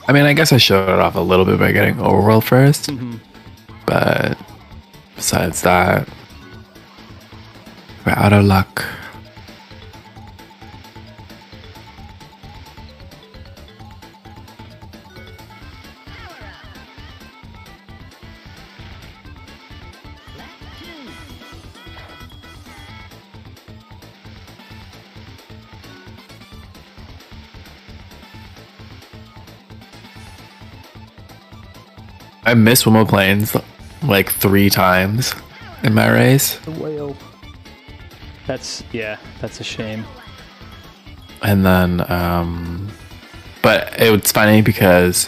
I mean, I guess I showed it off a little bit by getting overworld first. Mm-hmm. But besides that, we're out of luck. I missed Wimo Plains like 3 times in my race. The whale. That's a shame. And then, but it's funny because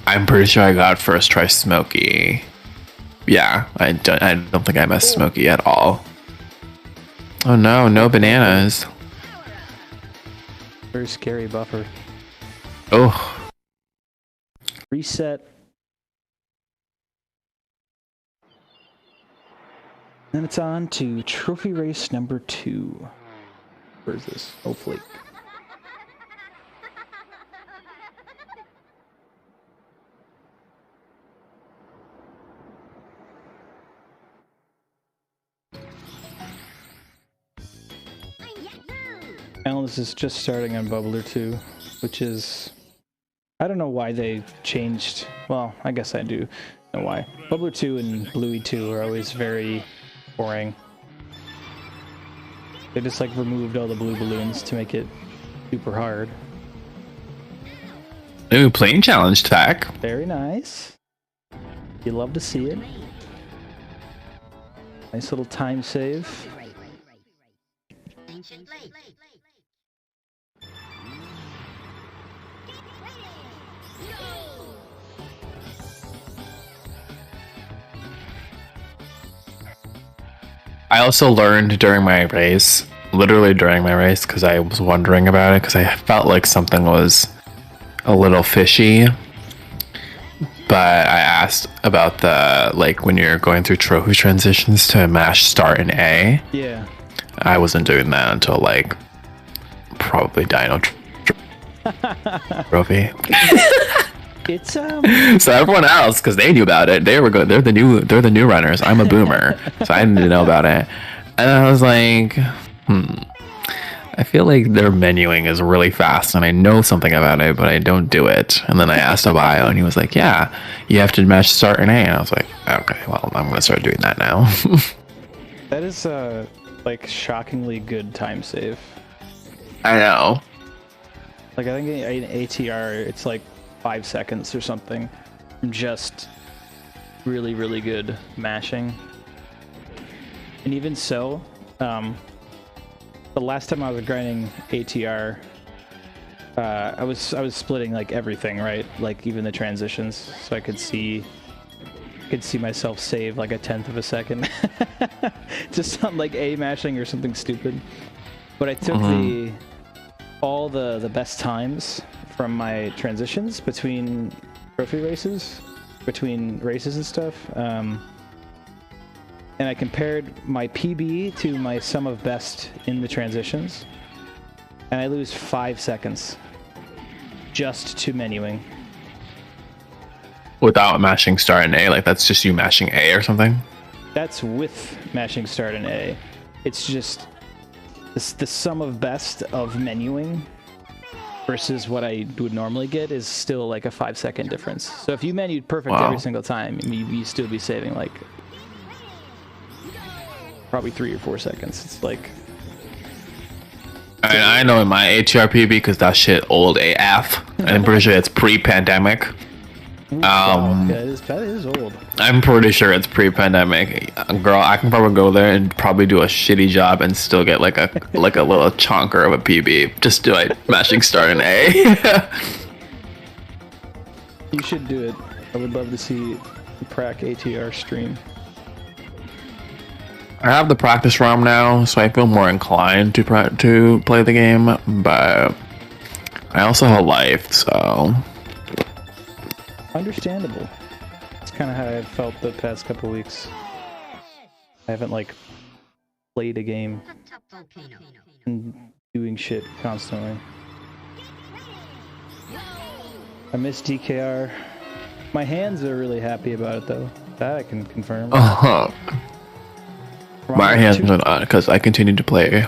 I'm pretty sure I got first try Smokey. Yeah, I don't think I missed Smokey at all. Oh no, no bananas. Very scary buffer. Oh. Reset. Then it's on to trophy race number 2. Where's this? Hopefully. Alan is just starting on Bubbler 2, which is... I don't know why they changed... Well, I guess I do know why. Bubbler 2 and Bluey 2 are always very boring. They just like removed all the blue balloons to make it super hard. Ooh, plane challenge tech. Very nice. You love to see it. Nice little time save. Ancient Lake. I also learned during my race, literally during my race, because I was wondering about it, because I felt like something was a little fishy. But I asked about the, like, when you're going through trophy transitions to mash start in A. Yeah. I wasn't doing that until, like, probably Dino Trophy. It's So everyone else, because they knew about it, they're the new runners. I'm a boomer, so I didn't know about it. And I was like, I feel like their menuing is really fast, and I know something about it, but I don't do it. And then I asked Abio, and he was like, "Yeah, you have to match start in A." And I was like, "Okay, well, I'm gonna start doing that now." that is like shockingly good time save. I know. Like I think in ATR it's like 5 seconds or something. Just really, really good mashing. And even so, the last time I was grinding ATR, I was splitting like everything, right? Like even the transitions, so I could see myself save like 1/10 of a second, just on like A mashing or something stupid. But I took all the best times from my transitions between trophy races, between races and stuff. And I compared my PB to my sum of best in the transitions, and I lose 5 seconds just to menuing. Without mashing start in A, like that's just you mashing A or something? That's with mashing start in A. It's just the sum of best of menuing versus what I would normally get is still like a 5 second difference. So if you menued perfect every single time, you still be saving like probably 3 or 4 seconds. It's like... I know in my ATRPB, because that shit old AF. I'm pretty sure it's pre-pandemic. that is old. I'm pretty sure it's pre-pandemic. Girl, I can probably go there and probably do a shitty job and still get like a little chonker of a PB. Just do like mashing start in A. You should do it. I would love to see the Prac ATR stream. I have the practice ROM now, so I feel more inclined to play the game, but I also have a life, so... Understandable. It's kind of how I've felt the past couple weeks. I haven't, like, played a game and doing shit constantly. I miss DKR. My hands are really happy about it, though. That I can confirm. My hands are not, because I continue to play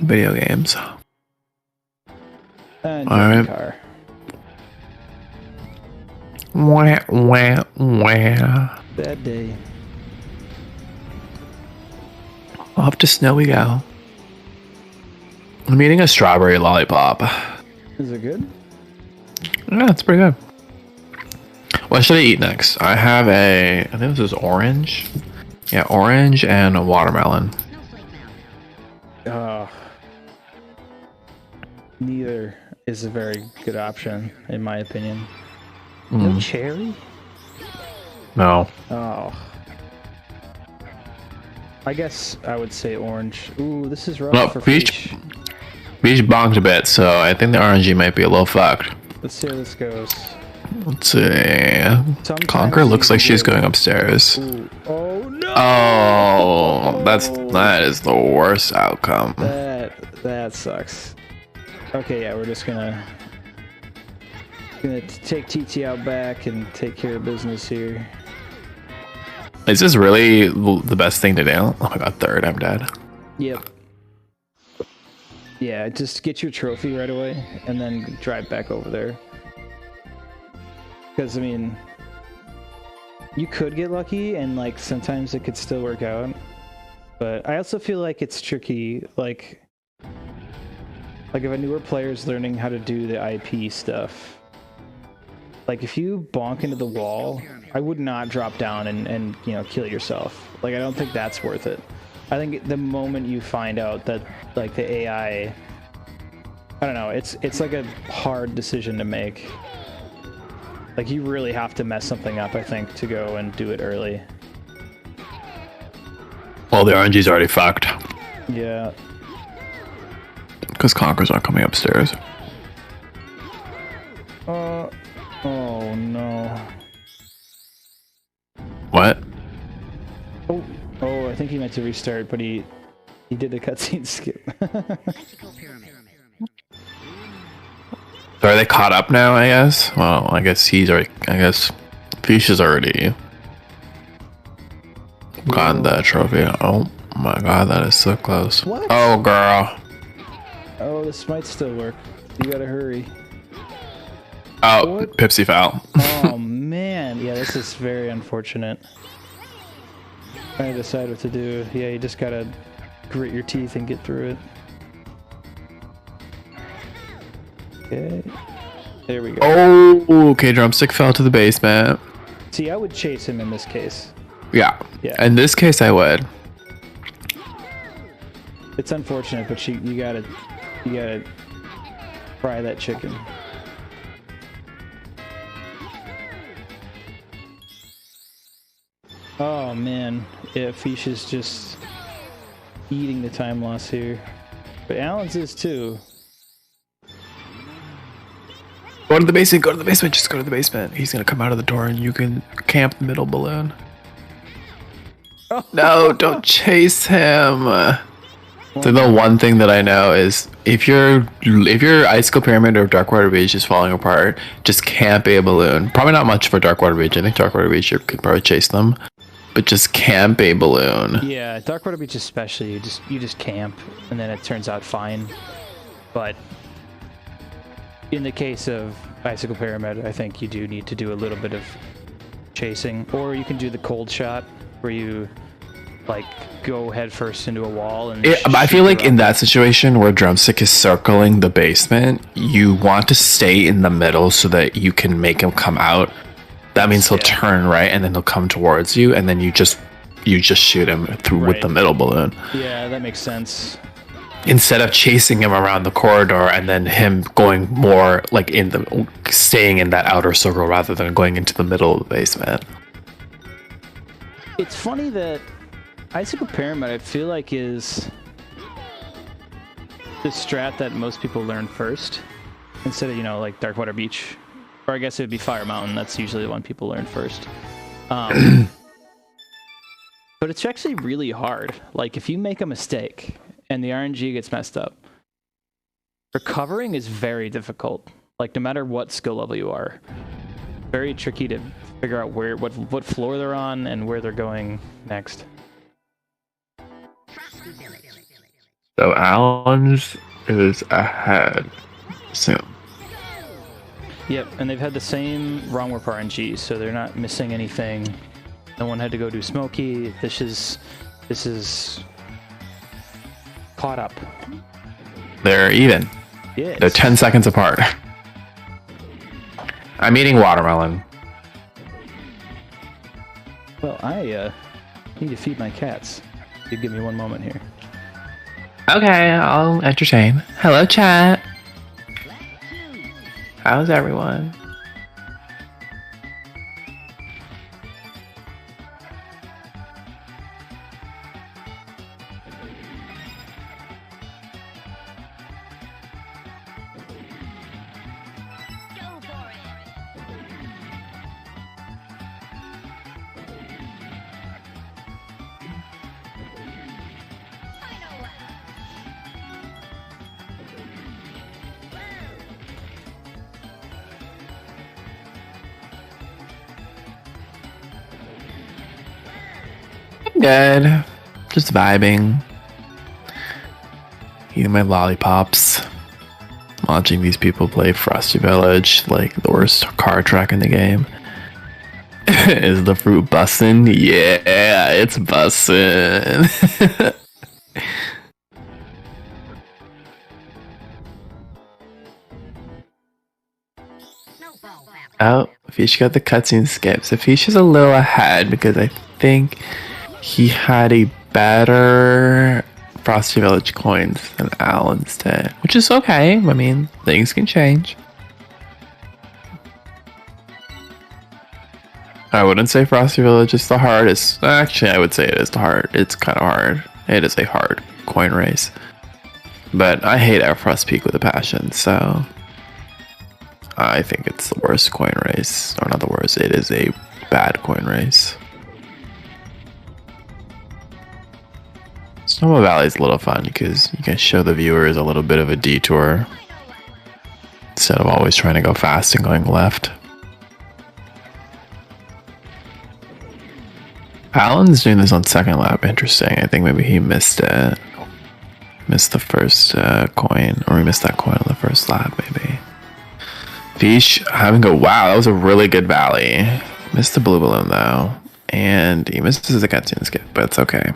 video games. Alright. Car. Wah, wah, wah. Bad day. Off to snow we go. I'm eating a strawberry lollipop. Is it good? Yeah, it's pretty good. What should I eat next? I have I think this is orange. Yeah, orange and a watermelon. Neither is a very good option, in my opinion. No cherry? No. Oh. I guess I would say orange. Ooh, this is rough for peach bonked a bit, so I think the RNG might be a little fucked. Let's see how this goes. Let's see. Conquer looks like she's going upstairs. Ooh. Oh no! Oh, that is the worst outcome. That sucks. Okay, yeah, we're just gonna take TT out back and take care of business here. Is this really the best thing to do? Oh my god, third, I'm dead. Yep. Yeah, just get your trophy right away and then drive back over there. Because, I mean, you could get lucky and, like, sometimes it could still work out. But I also feel like it's tricky, like if a newer player is learning how to do the IP stuff, like, if you bonk into the wall, I would not drop down and you know, kill yourself. Like, I don't think that's worth it. I think the moment you find out that, like, the AI, I don't know, it's like a hard decision to make. Like, you really have to mess something up, I think, to go and do it early. Well, the RNG's already fucked. Yeah. Because Conquerors aren't coming upstairs. Oh no. What? Oh, I think he meant to restart, but he did a cutscene skip. So are they caught up now, I guess? Well, I guess Fish is already gotten that trophy. Oh my god, that is so close. What? Oh, girl. Oh, this might still work. You gotta hurry. Oh, What? Pipsy foul. Oh man, yeah, this is very unfortunate. Trying to decide what to do. Yeah, you just gotta grit your teeth and get through it. Okay. There we go. Oh, okay, Drumstick fell to the basement. See, I would chase him in this case. Yeah. Yeah. In this case, I would. It's unfortunate, but you gotta fry that chicken. Oh man, yeah, Fish is just eating the time loss here. But Alan's is too. Go to the basement, go to the basement, just go to the basement. He's gonna come out of the door and you can camp the middle balloon. No, don't chase him. So the one thing that I know is if your Icicle Pyramid or Darkwater Beach is falling apart, just camp a balloon. Probably not much for Darkwater Beach. I think Darkwater Beach you could probably chase them, but just camp a balloon. Yeah, Darkwater Beach especially, you just camp and then it turns out fine. But in the case of Icicle Pyramid, I think you do need to do a little bit of chasing, or you can do the cold shot where you like go head first into a wall and But I feel like in that situation where Drumstick is circling the basement, you want to stay in the middle so that you can make him come out. That means he'll turn right and then he'll come towards you, and then you just shoot him through with the middle balloon. Yeah, that makes sense. Instead of chasing him around the corridor and then him going more like staying in that outer circle rather than going into the middle of the basement. It's funny that Icicle Pyramid, I feel like, is the strat that most people learn first, instead of, you know, like Darkwater Beach, or I guess it would be Fire Mountain. That's usually the one people learn first. But it's actually really hard. Like, if you make a mistake and the RNG gets messed up, recovering is very difficult. Like, no matter what skill level you are, very tricky to figure out what floor they're on and where they're going next. So Alan's is ahead soon. Yep, and they've had the same wrong warp RNG, so they're not missing anything. No one had to go do Smoky. This is caught up. They're even. Yes. They're 10 seconds apart. I'm eating watermelon. Well, I need to feed my cats. You give me one moment here. Okay, I'll entertain. Hello, chat. How's everyone? Good. Just vibing. eating my lollipops, watching these people play Frosty Village, like the worst car track in the game. Is the fruit bussin'? Yeah, it's bussin'. Oh, Fish got the cutscene skip. So Fish is a little ahead because I think he had a better Frosty Village coins than Alan's did, which is okay. I mean, things can change. I wouldn't say Frosty Village is the hardest. Actually, I would say it is the hard. It's kind of hard. It is a hard coin race. But I hate Everfrost Peak with a passion, so I think it's the worst coin race. Or not the worst, it is a bad coin race. Snowball Valley is a little fun because you can show the viewers a little bit of a detour instead of always trying to go fast and going left. Alan's doing this on second lap. Interesting. I think maybe he missed it. Missed the first coin, or he missed that coin on the first lap, maybe. Fish having go. Wow, that was a really good valley. Missed the blue balloon though, and he misses the cutscene skip, but it's okay.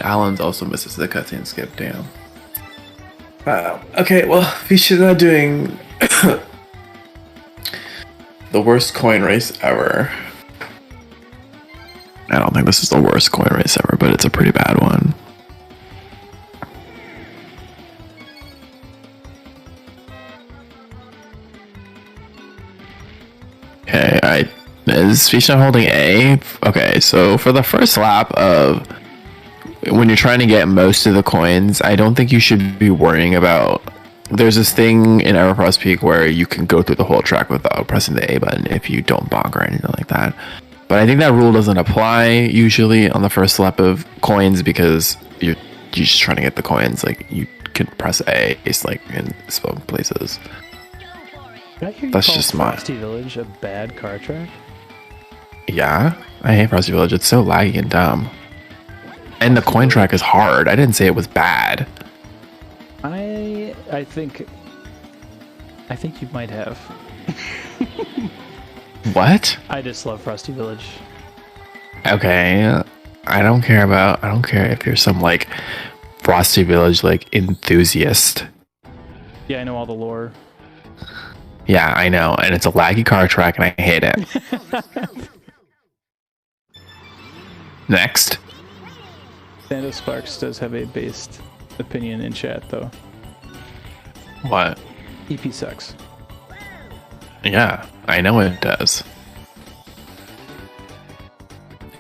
Alan's also misses the cutscene skip. Damn. Okay, well, Fish is not doing the worst coin race ever. I don't think this is the worst coin race ever, but it's a pretty bad one. Okay, is Fish not holding A? Okay, so for the first lap of when you're trying to get most of the coins, I don't think you should be worrying about. There's this thing in Everfrost Peak where you can go through the whole track without pressing the A button if you don't bonk or anything like that. But I think that rule doesn't apply usually on the first lap of coins because you're just trying to get the coins. Like you can press A, it's like in some places. That's just my Frosty Village a bad car track. Yeah, I hate Frosty Village. It's so laggy and dumb. And the coin track is hard. I didn't say it was bad. I think you might have. What? I just love Frosty Village. Okay. I don't care if you're some like Frosty Village like enthusiast. Yeah, I know all the lore. Yeah, I know. And it's a laggy car track and I hate it. Next. Sando Sparks does have a based opinion in chat, though. What? EP sucks. Yeah, I know it does.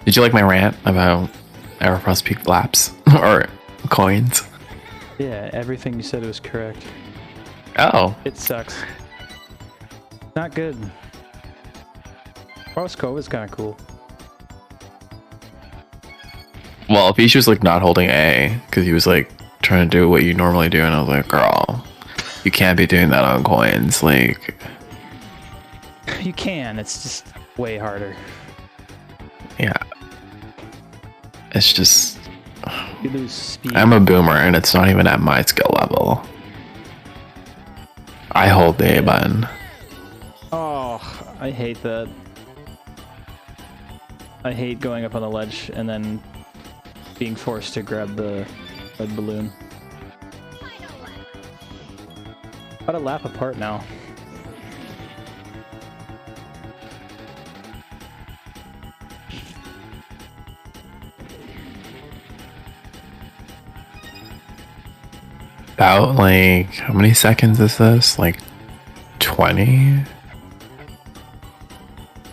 Did you like my rant about Everfrost Peak laps? Or coins? Yeah, everything you said was correct. Oh. It sucks. Not good. Forest Cove is kind of cool. Well, if he was like not holding A, because he was like trying to do what you normally do, and I was like, girl, you can't be doing that on coins. Like, you can, it's just way harder. Yeah. It's just. You lose speed. I'm a boomer, and it's not even at my skill level. I hold the A button. Oh, I hate that. I hate going up on the ledge and then being forced to grab the red balloon. About a lap apart now. About like, how many seconds is this? Like 20?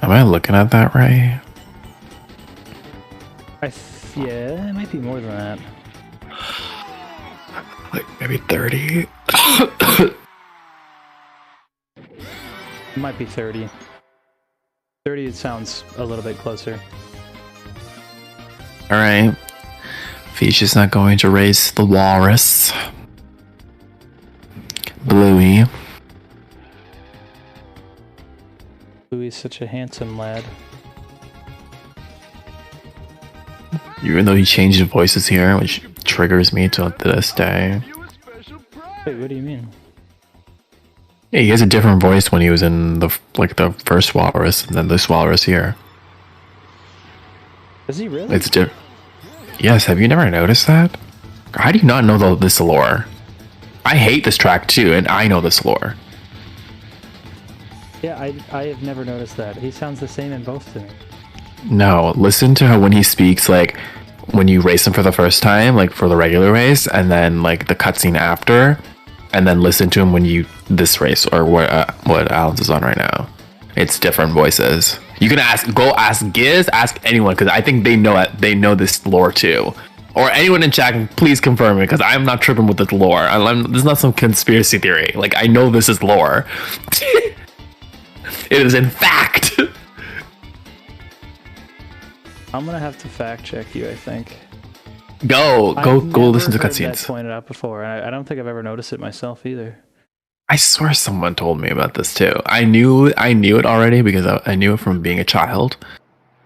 Am I looking at that right? Yeah, it might be more than that. Like maybe 30? It might be 30. 30, it sounds a little bit closer. Alright. Fish is not going to race the walrus. Bluey. Louis is such a handsome lad. Even though he changed voices here, which triggers me to this day. Wait, what do you mean? Yeah, he has a different voice when he was in the first Walrus than this Walrus here. Is he really? It's different. Yes, have you never noticed that? How do you not know this lore? I hate this track too, and I know this lore. Yeah, I have never noticed that. He sounds the same in both to me. No, listen to how when he speaks, like when you race him for the first time, like for the regular race, and then like the cutscene after, and then listen to him when you this race or what Alan's is on right now. It's different voices. You can go ask Giz, ask anyone, because I think they know it. They know this lore too. Or anyone in chat, please confirm it, because I'm not tripping with this lore. This is not some conspiracy theory. Like, I know this is lore. It is in fact. I'm gonna have to fact check you, I think. Go listen to cutscenes. That pointed out before, and I don't think I've ever noticed it myself either. I swear someone told me about this too. I knew it already because I knew it from being a child,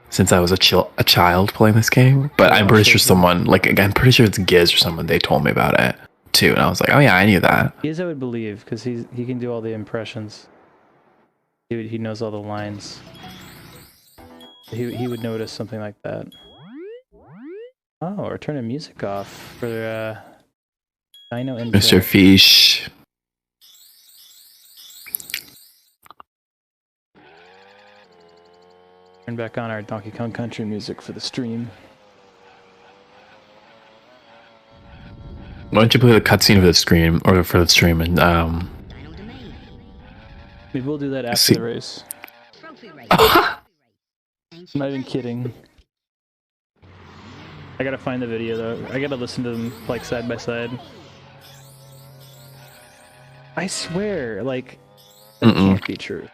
since I was a child playing this game. But I'm pretty sure someone, I'm pretty sure it's Giz or someone, they told me about it too, and I was like, oh yeah, I knew that. Giz, I would believe, because he can do all the impressions. He knows all the lines. He would notice something like that. Oh, we're turning music off for Dino intro. Mr. Fish. Turn back on our Donkey Kong Country music for the stream. Why don't you play the cutscene for the stream and Maybe we'll do that after the race. I'm not even kidding. I gotta find the video though. I gotta listen to them like side by side. I swear, like that can't be true.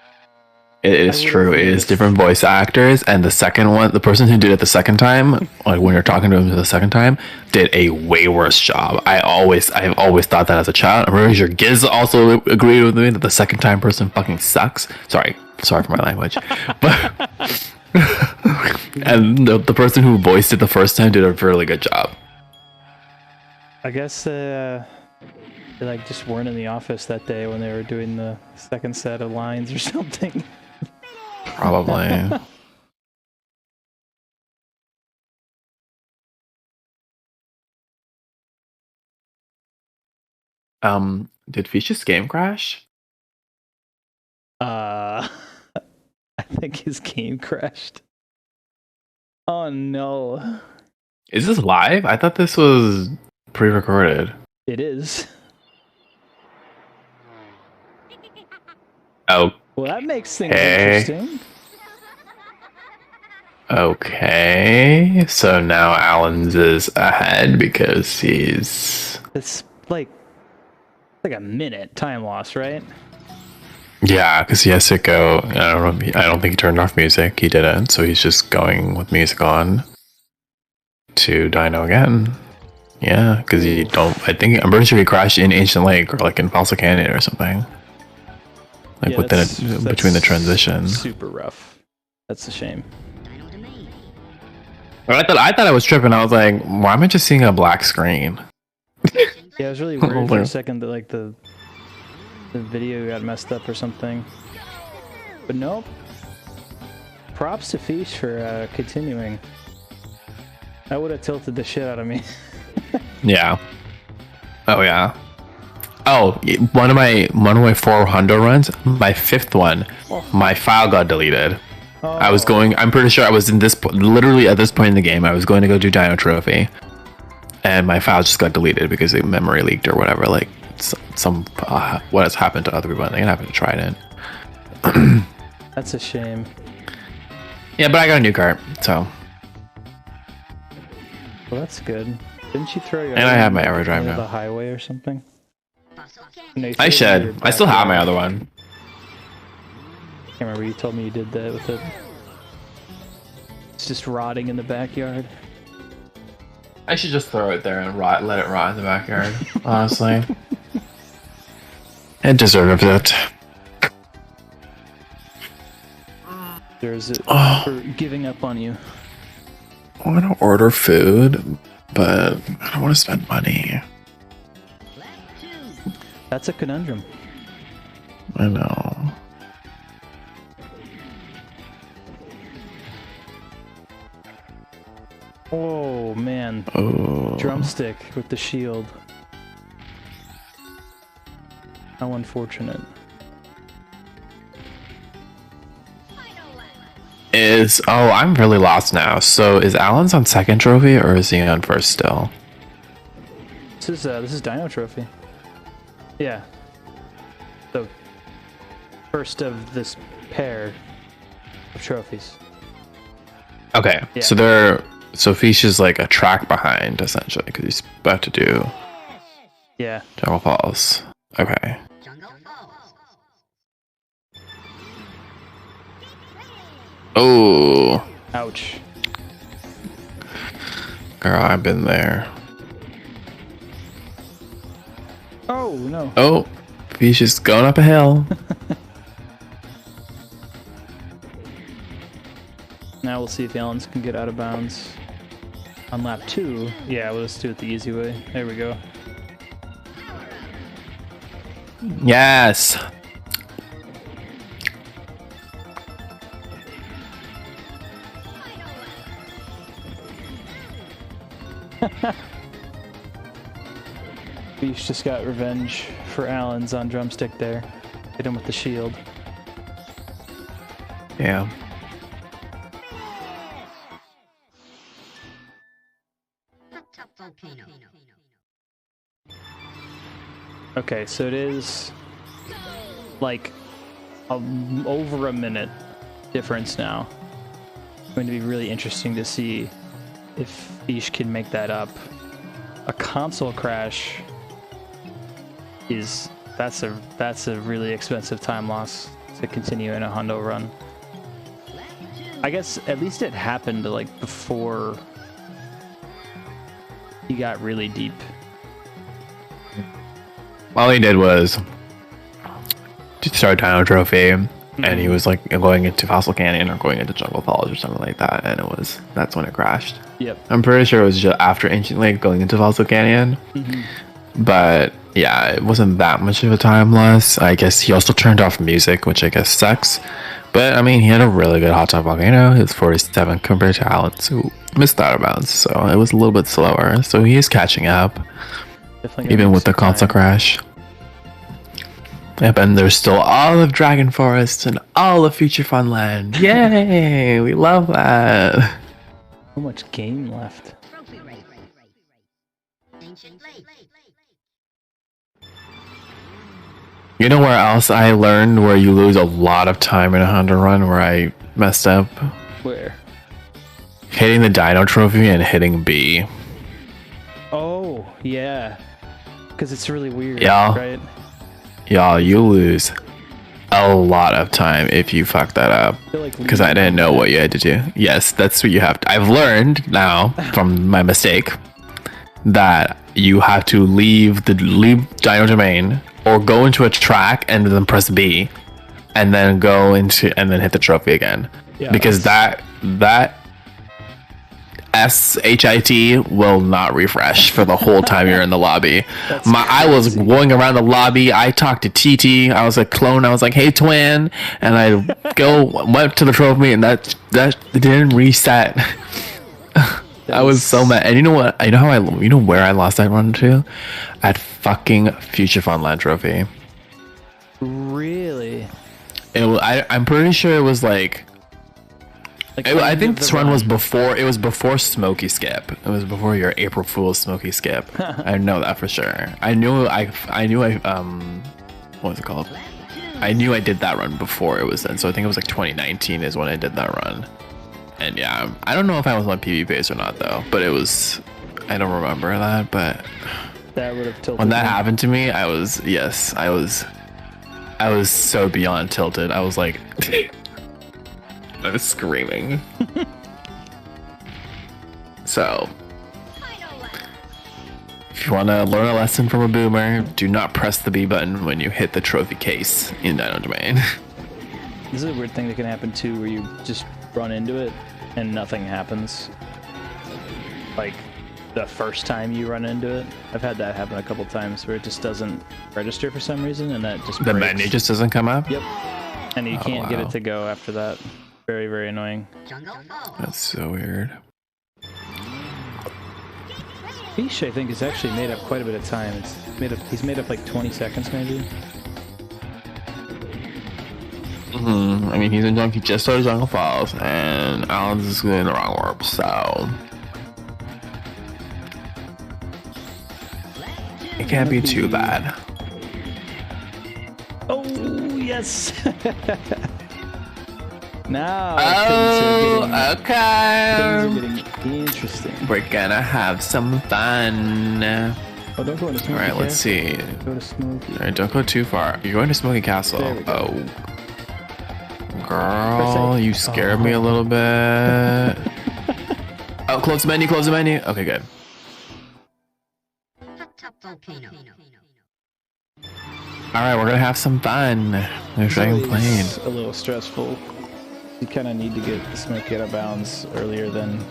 It is true. It is different voice actors, and the second one, the person who did it the second time, like when you're talking to him the second time, did a way worse job. I've always thought that as a child. I'm pretty sure Giz also agreed with me that the second time person fucking sucks. Sorry for my language, but and the person who voiced it the first time did a really good job. I guess they like just weren't in the office that day when they were doing the second set of lines or something. Probably. Did Fish's game crash? I think his game crashed. Oh no. Is this live? I thought this was pre-recorded. It is. Oh. Well, that makes things interesting. Okay, so now Alan's is ahead because he's... It's like a minute time loss, right? Yeah, because he has to go... I don't think he turned off music. He didn't, so he's just going with music on to Dino again. Yeah, because I'm pretty sure he crashed in Ancient Lake or like in Fossil Canyon or something. Like yeah, between the transitions. Super rough. That's a shame. I thought I was tripping. I was like, why am I just seeing a black screen? Yeah, I was really worried for a second that like the video got messed up or something. But nope. Props to Fish for continuing. That would have tilted the shit out of me. Yeah. Oh yeah. Oh, one of my 4 Hundo runs, my 5th one, my file got deleted. Oh. I'm pretty sure I was literally at this point in the game, I was going to go do Dino Trophy. And my file just got deleted because the memory leaked or whatever, like some what has happened to other people. They can happen to Trident. That's a shame. Yeah, but I got a new cart, so. Well, that's good. Didn't you throw your... And I have my EverDrive now. The highway or something? I should. I still have my other one. I can't remember, you told me you did that with it. It's just rotting in the backyard. I should just throw it there and let it rot in the backyard, honestly. It deserves it. Or is it for giving up on you? I want to order food, but I don't want to spend money. That's a conundrum. I know. Oh man. Oh. Drumstick with the shield. How unfortunate. I'm really lost now. So is Alan's on second trophy or is he on first still? This is Dino Trophy. Yeah. So first of this pair of trophies. Okay. Yeah. So Fish is like a track behind essentially because he's about to do Yeah. Jungle Falls. Okay. Jungle Falls. Oh, Ouch. girl, I've been there. Oh no. Oh, Fish is going up a hill. Now we'll see if Alan's can get out of bounds. On lap 2. Yeah, well, let's do it the easy way. There we go. Yes. Beach just got revenge for Alan's on drumstick there. Hit him with the shield. Yeah. Top volcano. Okay, so it is like over a minute difference now. It's going to be really interesting to see if Ish can make that up. A console crash that's a really expensive time loss to continue in a Hundo run. I guess at least it happened like before he got really deep. All he did was to start Dino Trophy, and he was like going into Fossil Canyon or going into Jungle Falls or something like that, and that's when it crashed. Yep. I'm pretty sure it was just after Ancient Lake going into Fossil Canyon. But yeah, it wasn't that much of a time loss. I guess he also turned off music, which I guess sucks. But I mean, he had a really good hot top volcano. He was 47 compared to Alan's, who missed out of bounds, so it was a little bit slower. So he is catching up, even with the console crash. Yep, and there's still all of Dragon Forest and all of Future Funland. Yay! We love that. So much game left. Trophy race. Ancient Lake. You know where else I learned where you lose a lot of time in a Hunter run where I messed up? Where? Hitting the Dino Trophy and hitting B. Oh, yeah. Because it's really weird, Yeah. right? Y'all, you lose a lot of time if you fuck that up. Because I didn't know what you had to do. Yes, that's what you have to. I've learned now from my mistake that you have to leave Dino Domain or go into a track and then press B and then go into and then hit the trophy again. Yeah, because that SHIT will not refresh for the whole time you're in the lobby. I was going around the lobby. I talked to TT. I was a clone. I was like, "Hey, twin," and I went to the trophy, and that didn't reset. I was so mad. And you know what? You know where I lost that run to? At fucking Future Funland trophy. Really? I'm pretty sure it was like. I think this run was before. It was before Smokey Skip. It was before your April Fool's Smokey Skip. I know that for sure. I knew I what was it called? I knew I did that run before it was then. So I think it was like 2019 is when I did that run. And yeah, I don't know if I was on PB pace or not though. But it was. I don't remember that. But that would have tilted. When that happened to me, I was so beyond tilted. I was like. I was screaming. So, if you want to learn a lesson from a boomer, do not press the B button when you hit the trophy case in Dino Domain. This is a weird thing that can happen too, where you just run into it and nothing happens. Like the first time you run into it. I've had that happen a couple times where it just doesn't register for some reason, and that just The breaks. menu just doesn't come up? Yep. And you can't get wow. it to go after that. Very, very annoying. Jungle Falls. That's so weird. Fish, I think, is actually made up quite a bit of time. He's made up like 20 seconds, maybe. I mean, he's in Junkie just started Jungle Falls, and Alan's is in the wrong warp, so it can't be too bad. Oh, yes! Now, okay. things are getting interesting. We're gonna have some fun. Oh, don't go into Smoky Alright, let's see. Go to Smoky. Alright, don't go too far. You're going to Smoky Castle. There we go. Oh. Girl, you scared me a little bit. Oh, close the menu, close the menu. Okay, good. Hot Top Volcano. Alright, we're gonna have some fun. There's Dragon Plane. It's a little stressful. You kind of need to get the Smoky out of bounds earlier than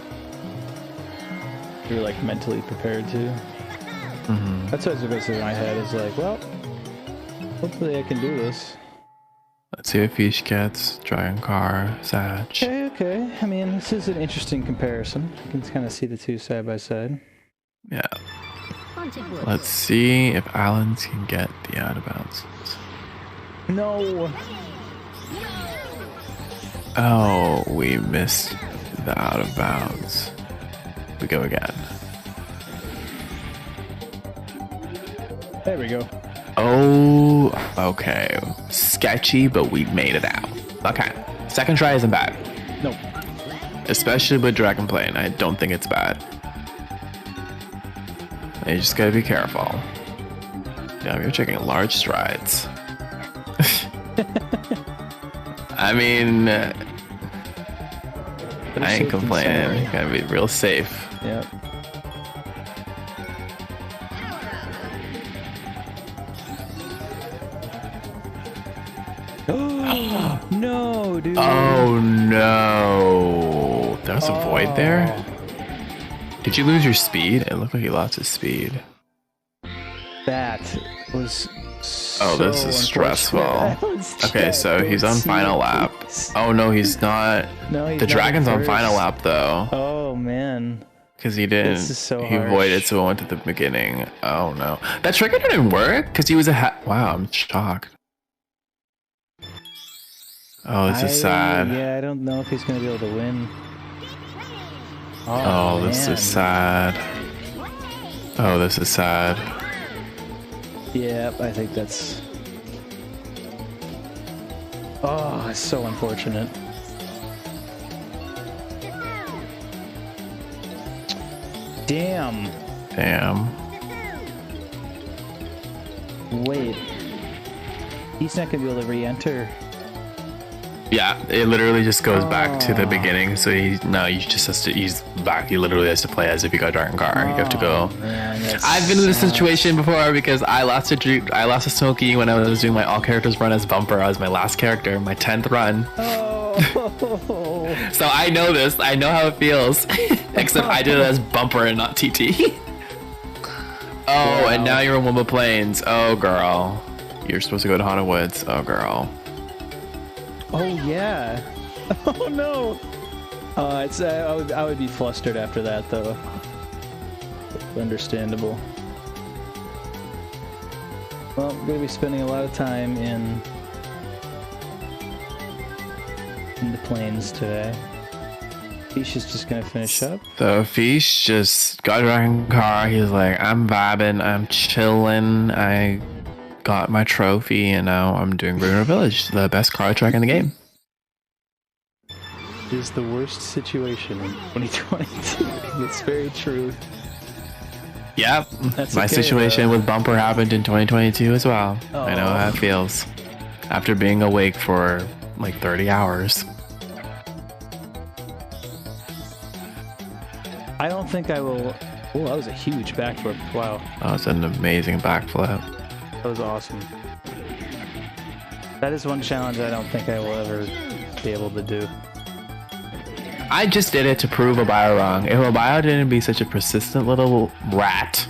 you're like mentally prepared to. That's what's basically in my head is like, well, hopefully I can do this. Let's see what Fish gets. Dragon Car, Satch. Okay. I mean, this is an interesting comparison. You can kind of see the two side by side. Yeah. Haunted Woods. Let's see if Allen's can get the out of bounds. No. Oh, we missed the out of bounds. We go again. There we go. Oh, okay. Sketchy, but we made it out. Okay. Second try isn't bad. Nope. Especially with Dragon Plane. I don't think it's bad. You just gotta be careful. Yeah, you're taking large strides. I mean, I ain't complaining. Gotta be real safe. Yep. Oh no, dude. Oh no. There's a void there? Did you lose your speed? It looked like you lost his speed. That was so Oh, this is stressful. Okay, so he's on final lap. Oh no, he's not. No, he's The not dragon's on first. final lap though. Oh man. Because he didn't. This is so he harsh. voided, so it went to the beginning. Oh no. That trigger didn't work because he was a wow, I'm shocked. Oh, this is sad. Yeah, I don't know if he's gonna be able to win. Oh, this man. is sad. Oh, this is sad. Yep, I think that's. Oh, it's so unfortunate. Damn. Damn. Wait. He's not gonna be able to re-enter. Yeah, it literally just goes back to the beginning. So he just has to. He's back. He literally has to play as if he got Dragon Car. You have to go. Man, I've been in this situation before because I lost a Smokey when I was doing my all characters run as Bumper. I was my last character, my 10th run. Oh. So I know this. I know how it feels. Except I did it as Bumper and not TT. Oh, and now you're in Wumba Plains. Oh, girl. You're supposed to go to Haunted Woods. Oh, girl. Oh yeah. Oh no. It's I would be flustered after that though. Understandable. Well, I'm gonna be spending a lot of time in the plains today. Fish is just gonna finish up. So Fish just got a Dragon Car. He's like, I'm vibing. I'm chilling. I got my trophy, and now I'm doing Bruno Village, the best car track in the game. It is the worst situation in 2022. It's very true. Yep, That's my okay, situation with Bumper happened in 2022 as well. I know how it Oh. feels. After being awake for like 30 hours. I don't think I will. Oh, that was a huge backflip. Wow, That was an amazing backflip. that was awesome. That is one challenge I don't think I will ever be able to do. I just did it to prove Obio wrong. If Obio didn't be such a persistent little rat,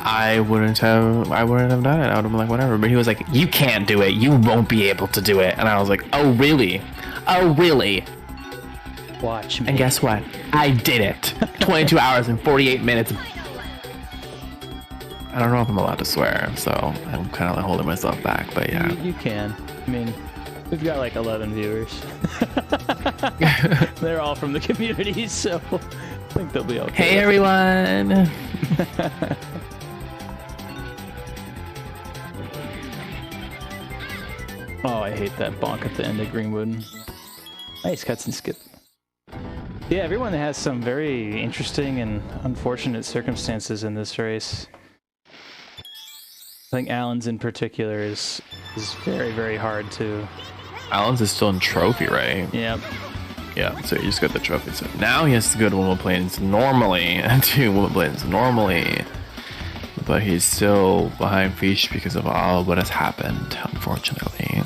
I wouldn't have done it. I would have been like, whatever. But he was like, you can't do it. You won't be able to do it. And I was like, oh, really? Oh, really? Watch me. And guess what? I did it. 22 hours and 48 minutes. I don't know if I'm allowed to swear, so I'm kind of like holding myself back, but yeah. You can. I mean, we've got like 11 viewers. They're all from the community, so I think they'll be okay. Hey, everyone! Oh, I hate that bonk at the end of Greenwood. Nice cuts and skip. Yeah, everyone has some very interesting and unfortunate circumstances in this race. I think Alan's in particular is very, very hard to... Alan's is still in trophy, right? Yep. Yeah, so he just got the trophy. So now he has to go to Women Plains normally, to Women Plains normally. But he's still behind Fish because of all what has happened, unfortunately.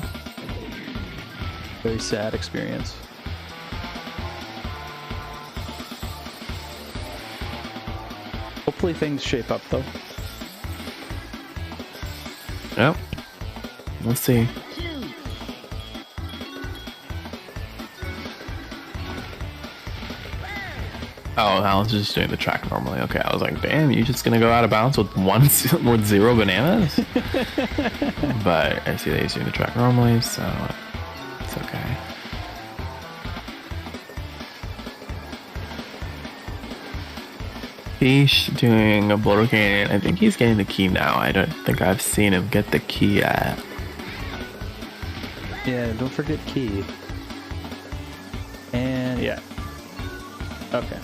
Very sad experience. Hopefully things shape up, though. Yep. We'll see. Oh, Alan's just doing the track normally. Okay, I was like, damn, you just gonna go out of bounds with with 0 bananas? But I see that he's doing the track normally, so it's okay. Fish doing a Boulder Canyon. I think he's getting the key now. I don't think I've seen him get the key yet. Yeah, don't forget key. And yeah. Okay.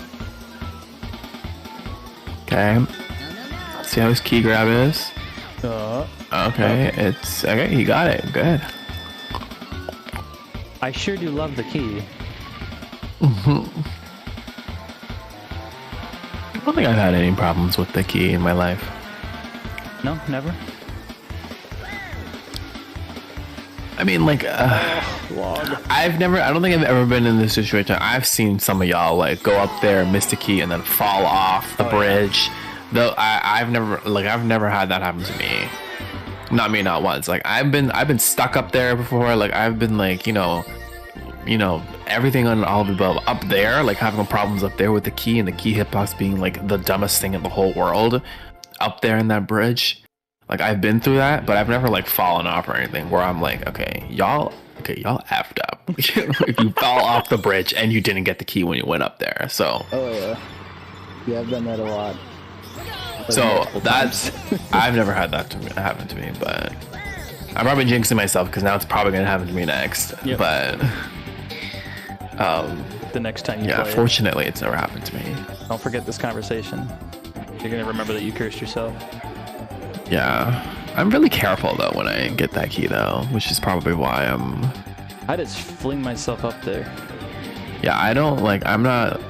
Okay. Let's see how his key grab is. Okay, it's okay. He got it. Good. I sure do love the key. I don't think I've had any problems with the key in my life. No, never. I mean, like, I don't think I've ever been in this situation. I've seen some of y'all like go up there, miss the key, and then fall off the bridge. Though I've never had that happen to me. Not me, not once. Like I've been stuck up there before. Like I've been like, you know, everything on all of the above up there, like having problems up there with the key and the key hitbox being like the dumbest thing in the whole world up there in that bridge. Like I've been through that, but I've never like fallen off or anything where I'm like, okay, y'all effed up. If you fell off the bridge and you didn't get the key when you went up there. So Yeah, I've done that a lot. So that's I've never had that happen to me, but I'm probably jinxing myself because now it's probably gonna happen to me next. Yep. But the next time you play fortunately it's never happened to me. Don't forget this conversation. You're gonna remember that you cursed yourself. Yeah, I'm really careful though when I get that key though, which is probably why I just fling myself up there. Yeah, I don't like. I'm not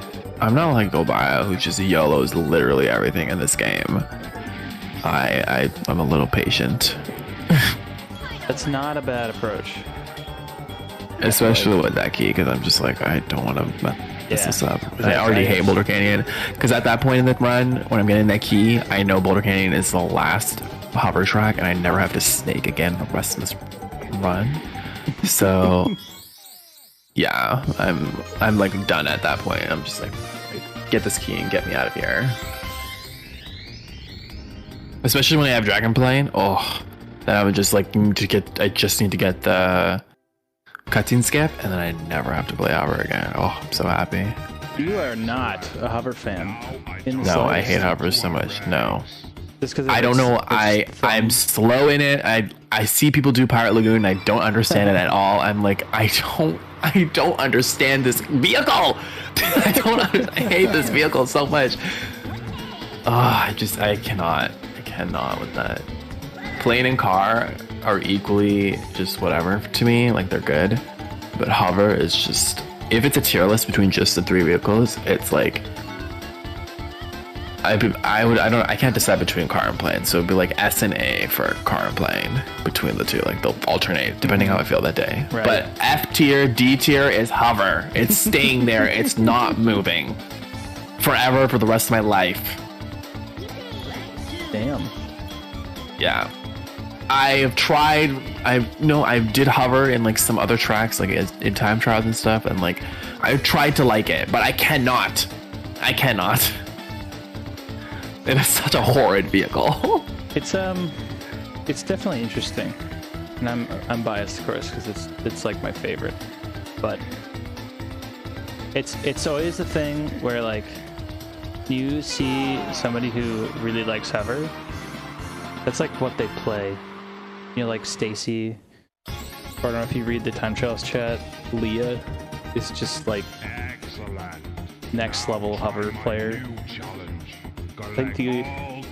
like Obio, who just YOLOs literally everything in this game. I'm a little patient. That's not a bad approach. Especially with that key, because I'm just like, I don't want to mess this up. I already hate Boulder Canyon, because at that point in the run, when I'm getting that key, I know Boulder Canyon is the last hover track, and I never have to snake again the rest of this run. So yeah, I'm like done at that point. I'm just like, get this key and get me out of here. Especially when I have Dragonplane. Oh, then I would just like I just need to get the cutscene skip, and then I never have to play hover again. Oh, I'm so happy. You are not a hover fan. No, I hate hovers so much. No. Just because I don't know. I'm slow in it. I see people do Pirate Lagoon. I don't understand it at all. I'm like, I don't understand this vehicle. I hate this vehicle so much. Oh, I cannot with that. Plane and car are equally just whatever to me. Like they're good, but hover is just, if it's a tier list between just the 3 vehicles, it's like I can't decide between car and plane, so it'd be like S and A for car and plane between the two. Like they'll alternate depending how I feel that day. Right. But F tier, D tier is hover. It's staying there. It's not moving forever for the rest of my life. Damn. Yeah. I've tried. I did hover in like some other tracks, like in time trials and stuff, and like I've tried to like it, but I cannot. It is such a horrid vehicle. It's definitely interesting, and I'm biased, of course, because it's like my favorite. But it's always the thing where like you see somebody who really likes hover. That's like what they play. You know, like Stacy. I don't know if you read the time trials chat. Leah is just like next level hover player. I think I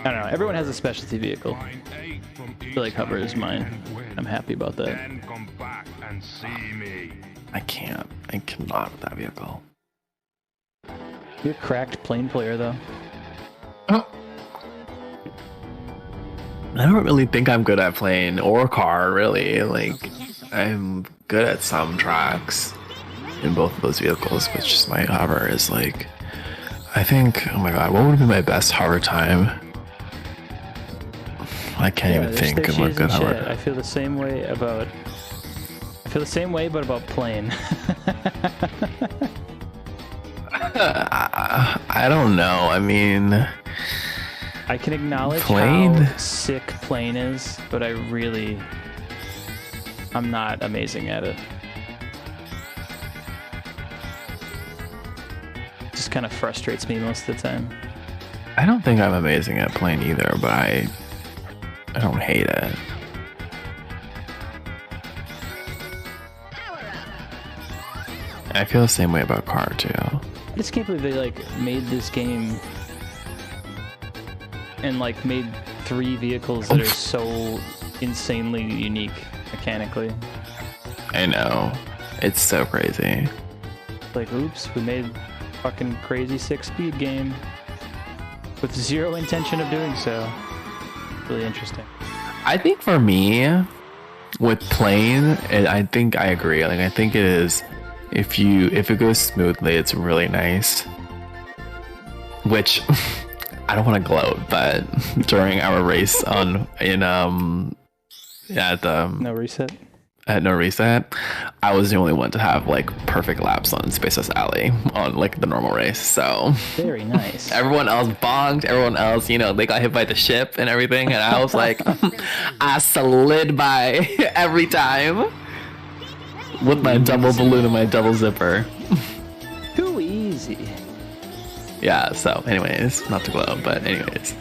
don't know. Everyone has a specialty vehicle. I feel like hover is mine. I'm happy about that. I cannot with that vehicle. You're a cracked plane player, though. Oh. I don't really think I'm good at plane or car, really. Like, I'm good at some tracks in both of those vehicles, but just my hover is like, I think, oh my god, what would be my best hover time? I can't even think of what good hover. I feel the same way, but about plane. I don't know. I mean, I can acknowledge plane? how sick plane is, but I'm not amazing at it. It just kind of frustrates me most of the time. I don't think I'm amazing at plane either, but I don't hate it. I feel the same way about car too. I just can't believe they like made this game and like made 3 vehicles that are so insanely unique mechanically. I know. It's so crazy. Like, oops, we made a fucking crazy 6-speed game with 0 intention of doing so. Really interesting. I think for me, with plane, I think I agree. Like, I think it is, if it goes smoothly, it's really nice. Which I don't want to gloat, but during our race No Reset, I was the only one to have like perfect laps on Spaceless Alley on like the normal race. So very nice. Everyone else bonked. Everyone else, they got hit by the ship and everything, and I was like, I slid by every time with my double balloon and my double zipper. Too easy. Yeah. So, anyways, not to gloat, but anyways,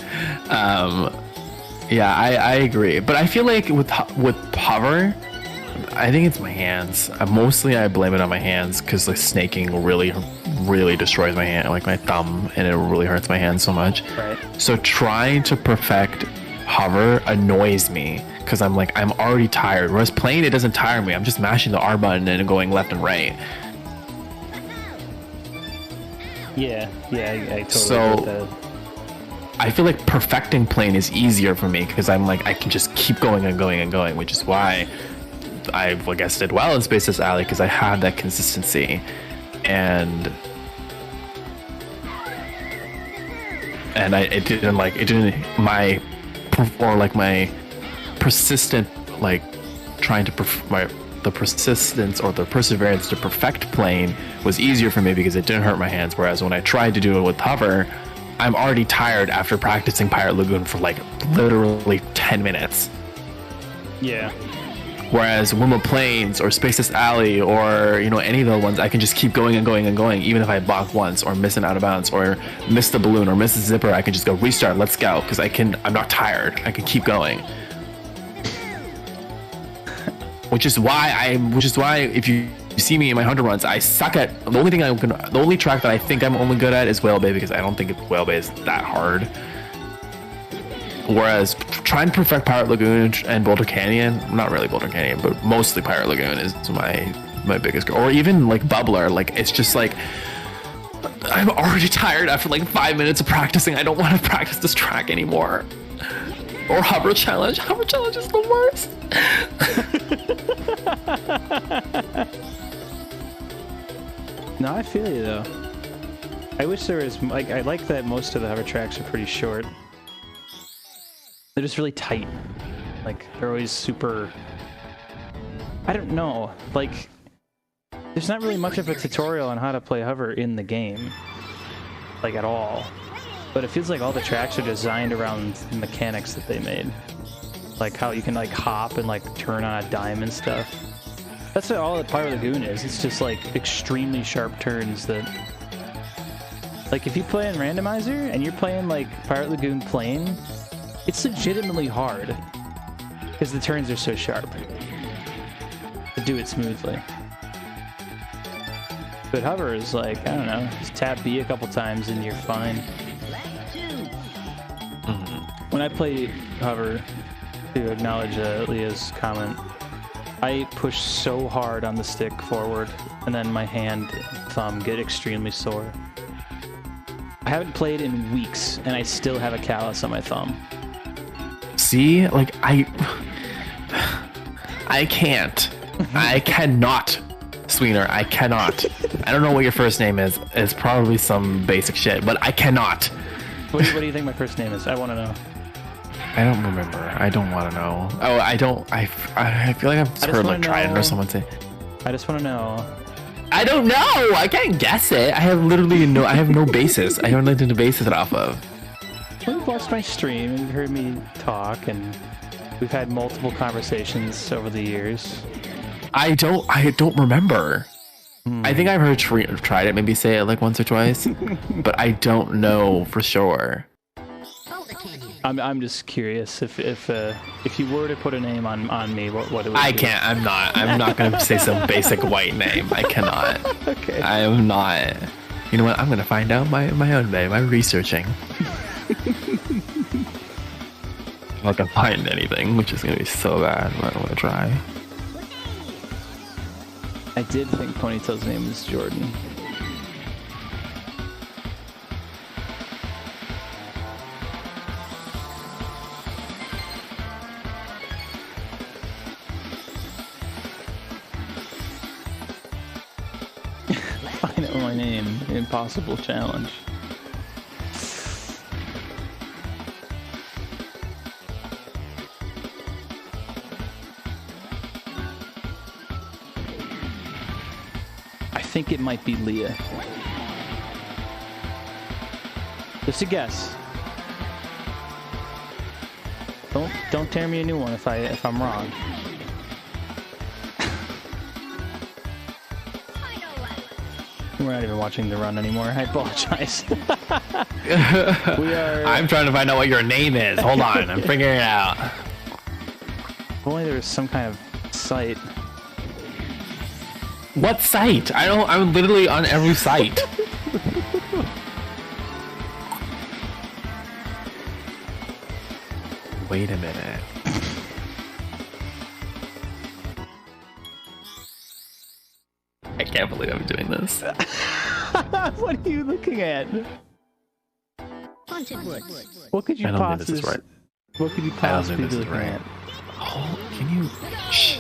yeah, I agree. But I feel like with hover, I think it's my hands. I blame it on my hands because like snaking really, really destroys my hand, like my thumb, and it really hurts my hand so much. Right. So trying to perfect hover annoys me because I'm already tired. Whereas plane, it doesn't tire me. I'm just mashing the R button and going left and right. Yeah, I totally get that. I feel like perfecting plane is easier for me because I'm like, I can just keep going and going and going, which is why I guess did well in Spaceless Alley because I had that consistency, and my persistent trying to the persistence or the perseverance to perfect plane was easier for me because it didn't hurt my hands. Whereas when I tried to do it with hover, I'm already tired after practicing Pirate Lagoon for like literally 10 minutes. Yeah. Whereas when with planes or Spaceless Alley or any of the ones, I can just keep going and going and going. Even if I balk once or miss an out of bounds or miss the balloon or miss the zipper, I can just go restart. Let's go, because I'm not tired. I can keep going. Which is why if you see me in my hunter runs, I suck at the only track that I think I'm only good at is Whale Bay, because I don't think Whale Bay is that hard. Whereas trying to perfect Pirate Lagoon and Boulder Canyon, not really Boulder Canyon, but mostly Pirate Lagoon is my biggest goal. Or even like Bubbler, like it's just like I'm already tired after like 5 minutes of practicing. I don't want to practice this track anymore. Or hover challenge. Hover challenge is the worst. No, I feel you though. I wish there was like I like that most of the hover tracks are pretty short. They're just really tight. Like they're always super. I don't know. Like there's not really much of a tutorial on how to play hover in the game, like at all. But it feels like all the tracks are designed around the mechanics that they made, like how you can like hop and like turn on a dime and stuff. That's what all the Pirate Lagoon is. It's just like extremely sharp turns that, like if you play in randomizer and you're playing like Pirate Lagoon plain, it's legitimately hard because the turns are so sharp to do it smoothly. But hover is like, I don't know, just tap B a couple times and you're fine. When I play hover, to acknowledge Leah's comment, I push so hard on the stick forward, and then my hand and thumb get extremely sore. I haven't played in weeks, and I still have a callus on my thumb. See, like I can't. I cannot, Sweener. I cannot. I don't know what your first name is. It's probably some basic shit, but I cannot. What do you think my first name is? I want to know. I don't remember. I don't want to know. Oh, I don't. I feel like I've heard like Trident or someone say. I just want to know. I don't know. I can't guess it. I have literally no. I have no basis. I don't know anything to base it off of. Well, you've watched my stream and you've heard me talk, and we've had multiple conversations over the years. I don't remember. I think I've heard Trident maybe say it like once or twice, but I don't know for sure. I'm just curious if you were to put a name on me, what it would be. I can't. I'm not gonna say some basic white name. I cannot. Okay. I am not. You know what? I'm gonna find out my own name. I'm researching. I'm not gonna find anything, which is gonna be so bad, but I'm gonna try. I did think Ponytail's name was Jordan. Find out my name. Impossible challenge. I think it might be Leah. Just a guess. Don't tear me a new one if I'm wrong. We're not even watching the run anymore. I apologize. We are. I'm trying to find out what your name is. Hold on, I'm figuring it out. If only there was some kind of site. What site? I'm literally on every site. Wait a minute. I can't believe I'm doing this. What are you looking at? Haunted Woods. What could you I don't think this is possibly? right. What could you I don't possibly think be this is looking right. at? Oh, can you? Shh.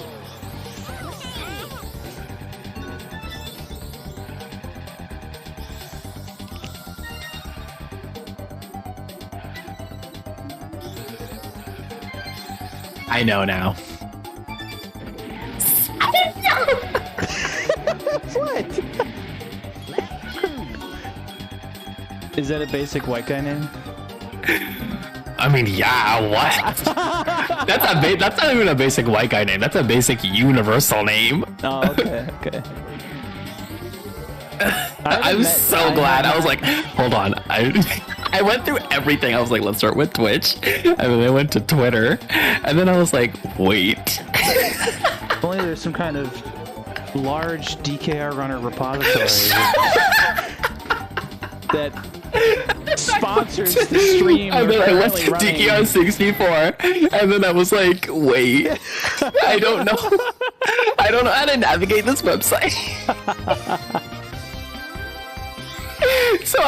I know now. What? Is that a basic white guy name? I mean, yeah, what? That's not even a basic white guy name. That's a basic universal name. Oh, okay, okay. I'm so glad. I was like, hold on. I went through everything. I was like, let's start with Twitch. And then I went to Twitter. And then I was like, wait. If only there's some kind of large DKR runner repository that sponsors the stream. And then I went to Dkr 64. And then I was like, wait. I don't know. I don't know how to navigate this website. So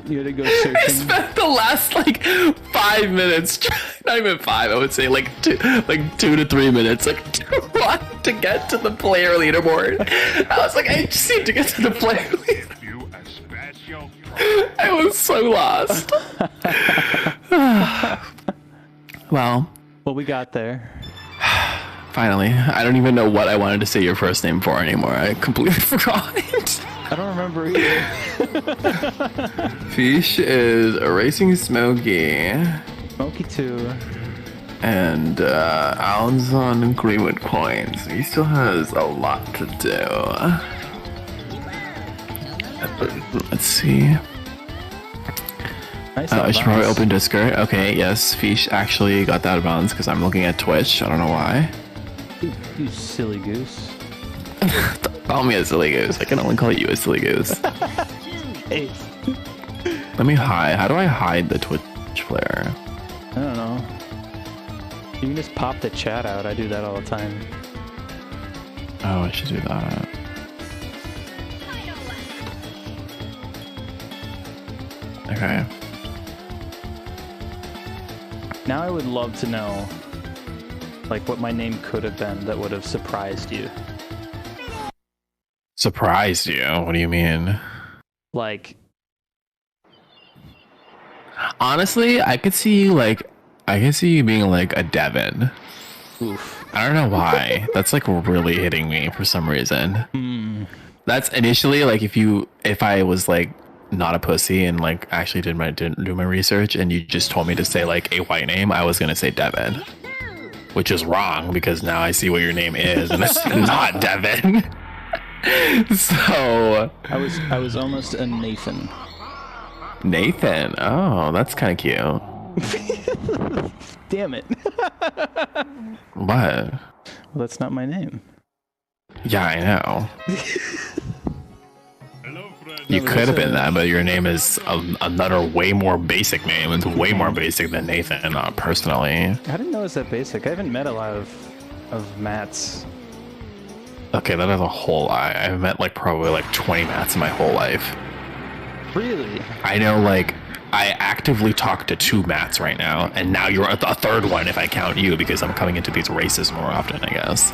You had to go I searching. spent the last like 5 minutes, not even 5, I would say like 2 to 3 minutes, like to get to the player leaderboard. I was like, I just need to get to the player leaderboard. You a special I was so lost. Well, We got there. finally. I don't even know what I wanted to say your first name for anymore. I completely forgot. I don't remember either. Fish is a Racing Smokey. Smokey 2. And Alan's on Greenwood Coins. He still has a lot to do. Let's see. Nice I should probably bounce. open Discord. Okay, yes, Fish actually got that bounce because I'm looking at Twitch. I don't know why. You silly goose. Call me a silly goose. I can only call you a silly goose. Hey. Let me hide. How do I hide the Twitch player? I don't know. You can just pop the chat out. I do that all the time. Oh, I should do that. Okay. Now I would love to know, like, what my name could have been that would have surprised you. Surprised you? What do you mean? Like, Honestly, I could see you being like a Devin. oof. I don't know why. That's like really hitting me for some reason. Hmm. That's initially like if I was like not a pussy and like actually didn't do my research and you just told me to say like a white name, I was gonna say Devin, which is wrong because now I see what your name is and it's not Devin. So I was almost a Nathan. Nathan. Oh, that's kind of cute. Damn it. What? Well, that's not my name. Yeah, I know. Hello, friend. You No, could have it's been a- that, but your name is another way more basic name. It's way more basic than Nathan, personally. I didn't know it was that basic. I haven't met a lot of Matts. Okay, that is a whole lie. I've met like probably like 20 Matts in my whole life. Really? I know like I actively talk to 2 Matts right now, and now you're a third one if I count you because I'm coming into these races more often, I guess.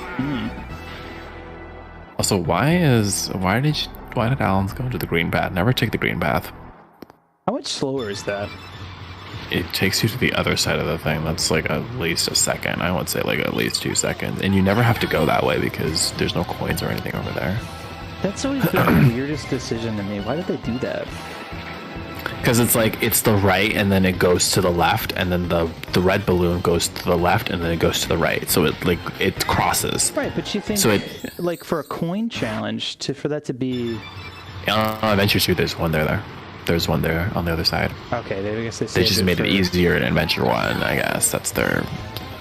Also, why did Alan's go to the green path? Never take the green path. How much slower is that? It takes you to the other side of the thing. That's like at least a second. I would say like at least 2 seconds. And you never have to go that way because there's no coins or anything over there. That's always been the weirdest decision to me. Why did they do that? Because it's like it's the right and then it goes to the left and then the red balloon goes to the left and then it goes to the right. So it crosses. Right, but you think, So like, for a coin challenge, for that to be... Adventure 2, there's one there. There's one there on the other side. Okay, I guess they They saved just made for... it easier in Adventure 1, I guess. That's their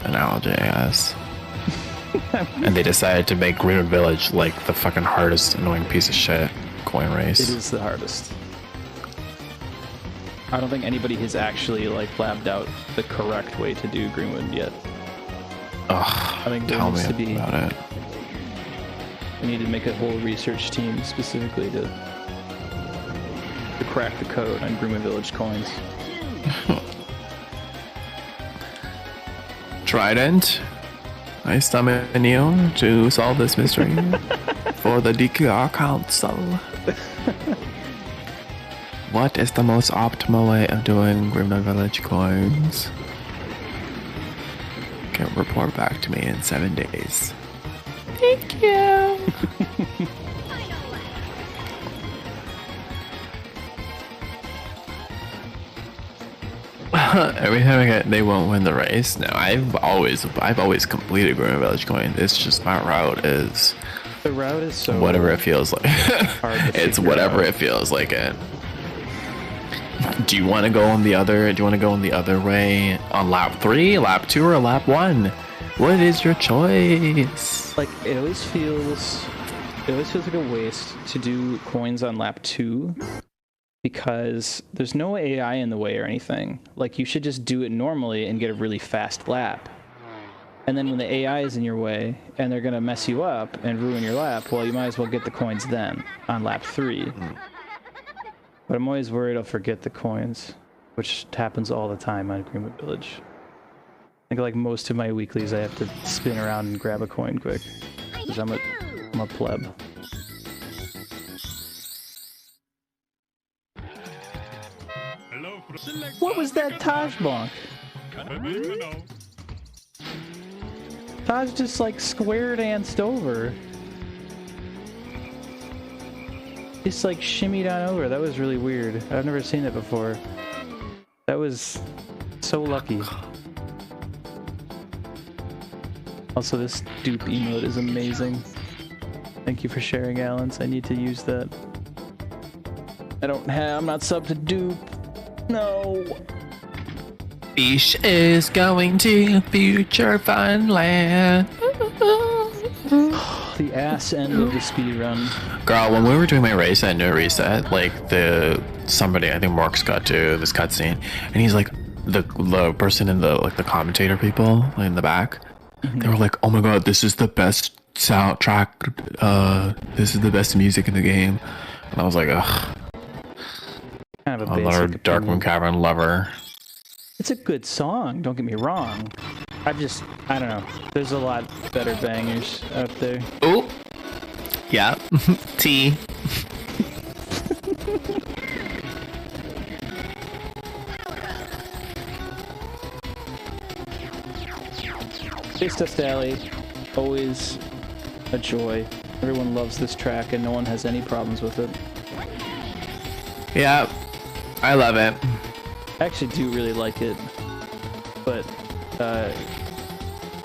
analogy, I guess. And they decided to make Greenwood Village like the fucking hardest, annoying piece of shit coin race. It is the hardest. I don't think anybody has actually, like, labbed out the correct way to do Greenwood yet. Ugh, I think there tell me needs to be... about it. We need to make a whole research team specifically to crack the code on Greenwood Village coins. Trident, I summon you to solve this mystery for the Dkr Council. What is the most optimal way of doing Greenwood Village coins? Can report back to me in 7 days. Thank you. Every time they won't win the race. No, I've always completed Greenwood Village coin. It's just my route is The route is so... whatever it feels like. hard to It's figure whatever out. it feels like it. Do you want to go on the other way on lap 3, lap 2, or lap 1? What is your choice? Like, it always feels like a waste to do coins on lap 2 because there's no AI in the way or anything. Like, you should just do it normally and get a really fast lap. And then when the AI is in your way and they're gonna mess you up and ruin your lap, well, you might as well get the coins then on lap 3. But I'm always worried I'll forget the coins, which happens all the time on Greenwood Village. I think like most of my weeklies, I have to spin around and grab a coin quick, because I'm a pleb. What was that Taj Blanc? Taj just like square danced over. Just like shimmied on over. That was really weird. I've never seen it before. That was so lucky. Also, this dupe emote is amazing. Thank you for sharing, Alans. I need to use that. I'm not subbed to dupe. No. Fish is going to future Funland. The ass end of the speed run. Girl, when we were doing my race at No Reset, like somebody, I think Mark's got to this cutscene, and he's like the person in the commentator people in the back. They were like, "Oh my god, this is the best soundtrack. This is the best music in the game." And I was like, ugh. Kind of a Another basic Dark Moon opinion. Cavern lover. It's a good song, don't get me wrong. I don't know. There's a lot better bangers out there. Oh, yeah. T. Space Dust Alley, always a joy. Everyone loves this track and no one has any problems with it. Yeah, I love it. I actually do really like it, but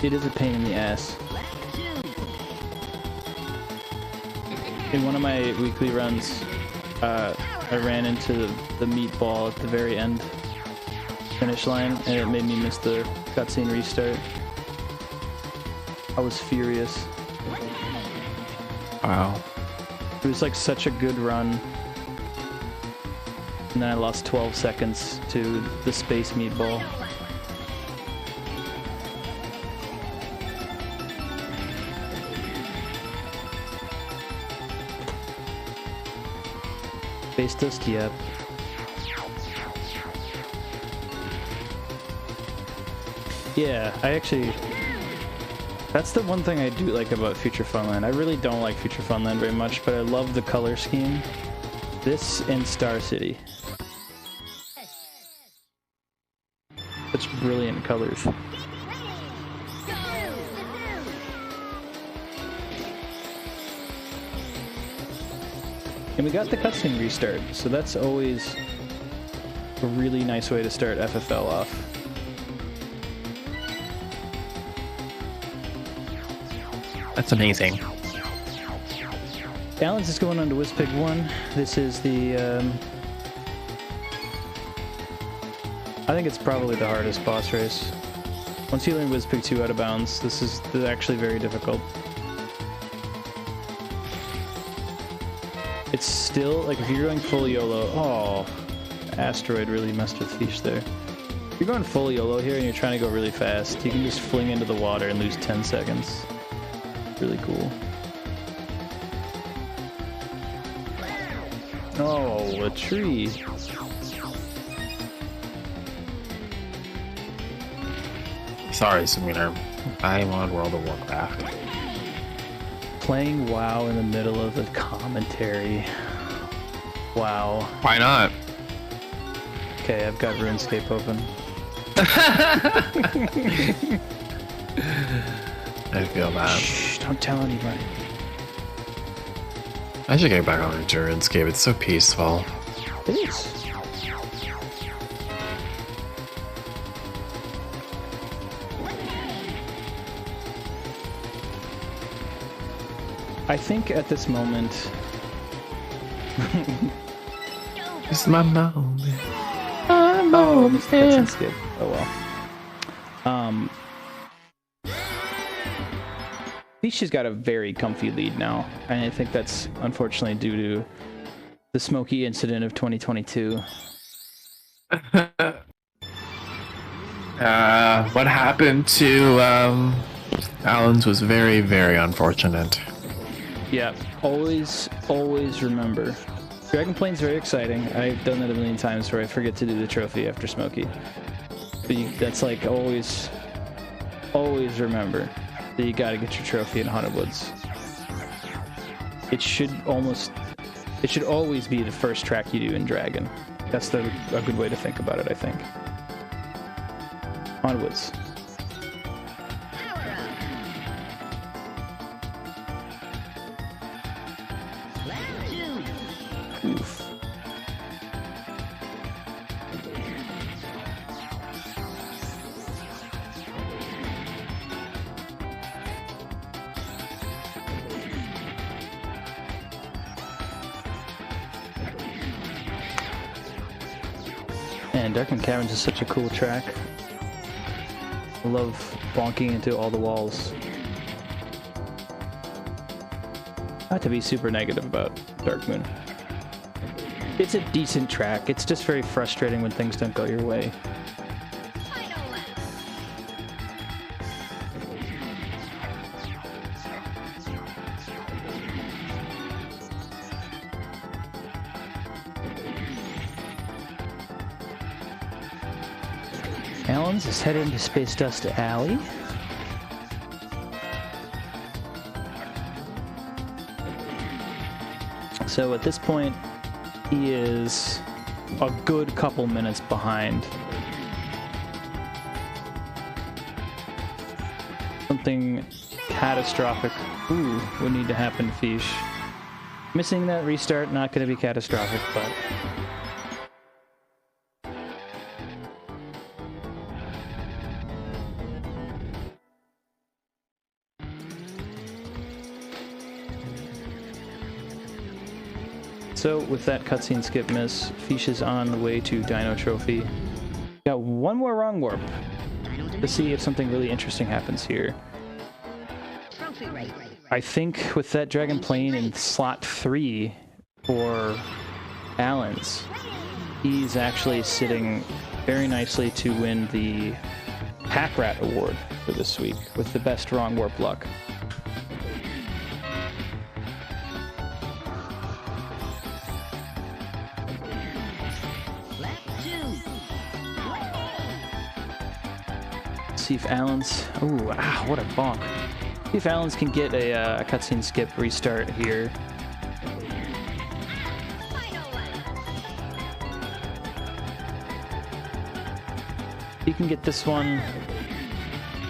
it is a pain in the ass. In one of my weekly runs, I ran into the meatball at the very end finish line, and it made me miss the cutscene restart. I was furious. Wow. It was like such a good run. And then I lost 12 seconds to the space meatball. Space Dust, yep. Yeah, that's the one thing I do like about Future Funland. I really don't like Future Funland very much, but I love the color scheme. This and Star City. Such brilliant colors. And we got the cutscene restart, so that's always a really nice way to start FFL off. That's amazing. Alan's is going on to Wispig 1. This is the, I think it's probably the hardest boss race. Once you learn Wispig 2 out of bounds, this is actually very difficult. It's still, like, if you're going full YOLO, oh, Asteroid really messed with Fish there. If you're going full YOLO here and you're trying to go really fast, you can just fling into the water and lose 10 seconds. Really cool. Oh, a tree. Sorry, Samina. I'm on World of Warcraft. Playing WoW in the middle of the commentary. Wow. Why not? Okay, I've got RuneScape open. I feel that. Shh, don't tell anybody. I should get back on RuneScape. It's so peaceful. It is. I think at this moment... It's my moment. Oh, this cutscene skip. Oh well. Leash has got a very comfy lead now, and I think that's unfortunately due to the Smokey incident of 2022. What happened to Allen's was very, very unfortunate. Yeah, always remember. Dragon Plane's very exciting. I've done that a million times where I forget to do the trophy after Smokey. But that's like always remember that you gotta get your trophy in Haunted Woods. It should always be the first track you do in Dragon. That's a good way to think about it, I think. Haunted Woods. Oof. Man, Darkened Caverns is such a cool track. I love bonking into all the walls. Not to be super negative about Dark Moon. It's a decent track. It's just very frustrating when things don't go your way. Allen's is headed into Space Dust Alley. So at this point, he is a good couple minutes behind. Something catastrophic would need to happen to Fish. Missing that restart, not going to be catastrophic, but... So with that cutscene skip miss, Fish is on the way to Dino Trophy. Got one more wrong warp to see if something really interesting happens here. I think with that Dragon Plane in slot 3 for Allen's, he's actually sitting very nicely to win the Pack Rat Award for this week with the best wrong warp luck. See if Allen's... what a bonk. See if Allen's can get a cutscene skip restart here. You can get this one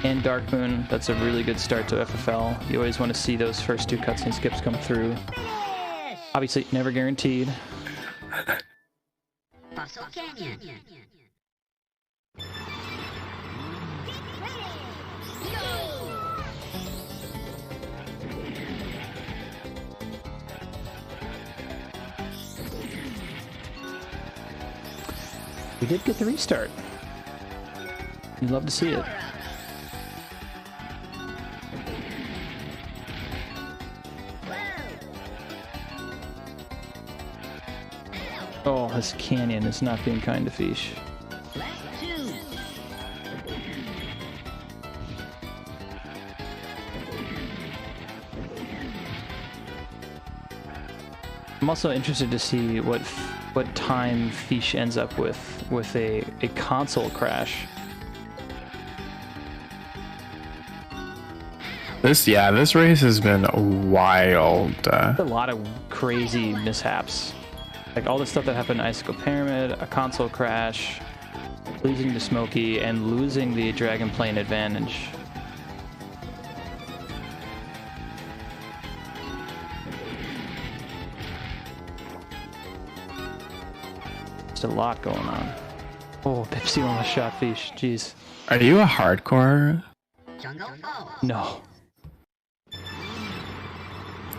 and Dark Moon. That's a really good start to FFL. You always want to see those first two cutscene skips come through. Obviously, never guaranteed. Canyon. We did get the restart. You'd love to see it. Oh, this canyon is not being kind to Fish. I'm also interested to see what time Fish ends up with a console crash. This race has been wild. A lot of crazy mishaps. Like all the stuff that happened in Icicle Pyramid, a console crash, losing to Smokey, and losing the Dragon Plane advantage. Just a lot going on. Oh, Pepsi almost shot Fish. Jeez. Are you a hardcore? No.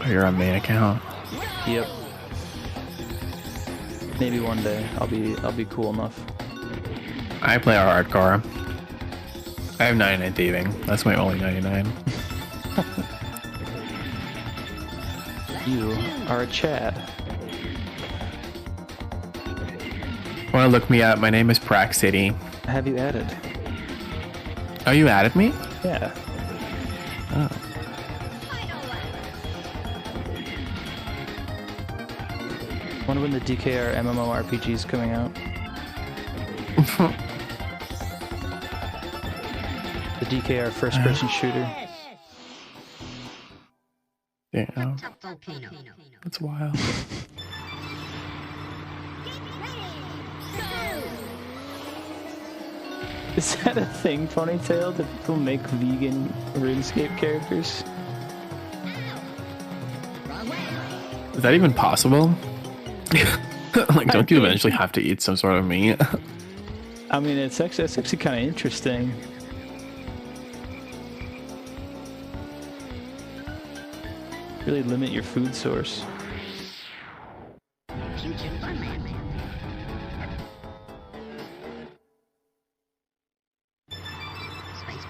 Or you're on main account? Yep. Maybe one day I'll be cool enough. I play a hardcore. I have 99 thieving. That's my only 99. You are a Chad. Want to look me up? My name is Prax City. Have you added? Oh, you added me? Yeah. Oh. Wonder when the DKR MMORPG is coming out. The DKR first-person shooter. Damn, Top volcano. that's wild. Is that a thing, Ponytail? That people make vegan RuneScape characters? Is that even possible? Like, don't you eventually have to eat some sort of meat? I mean, it's actually kind of interesting. Really limit your food source. Future Funland.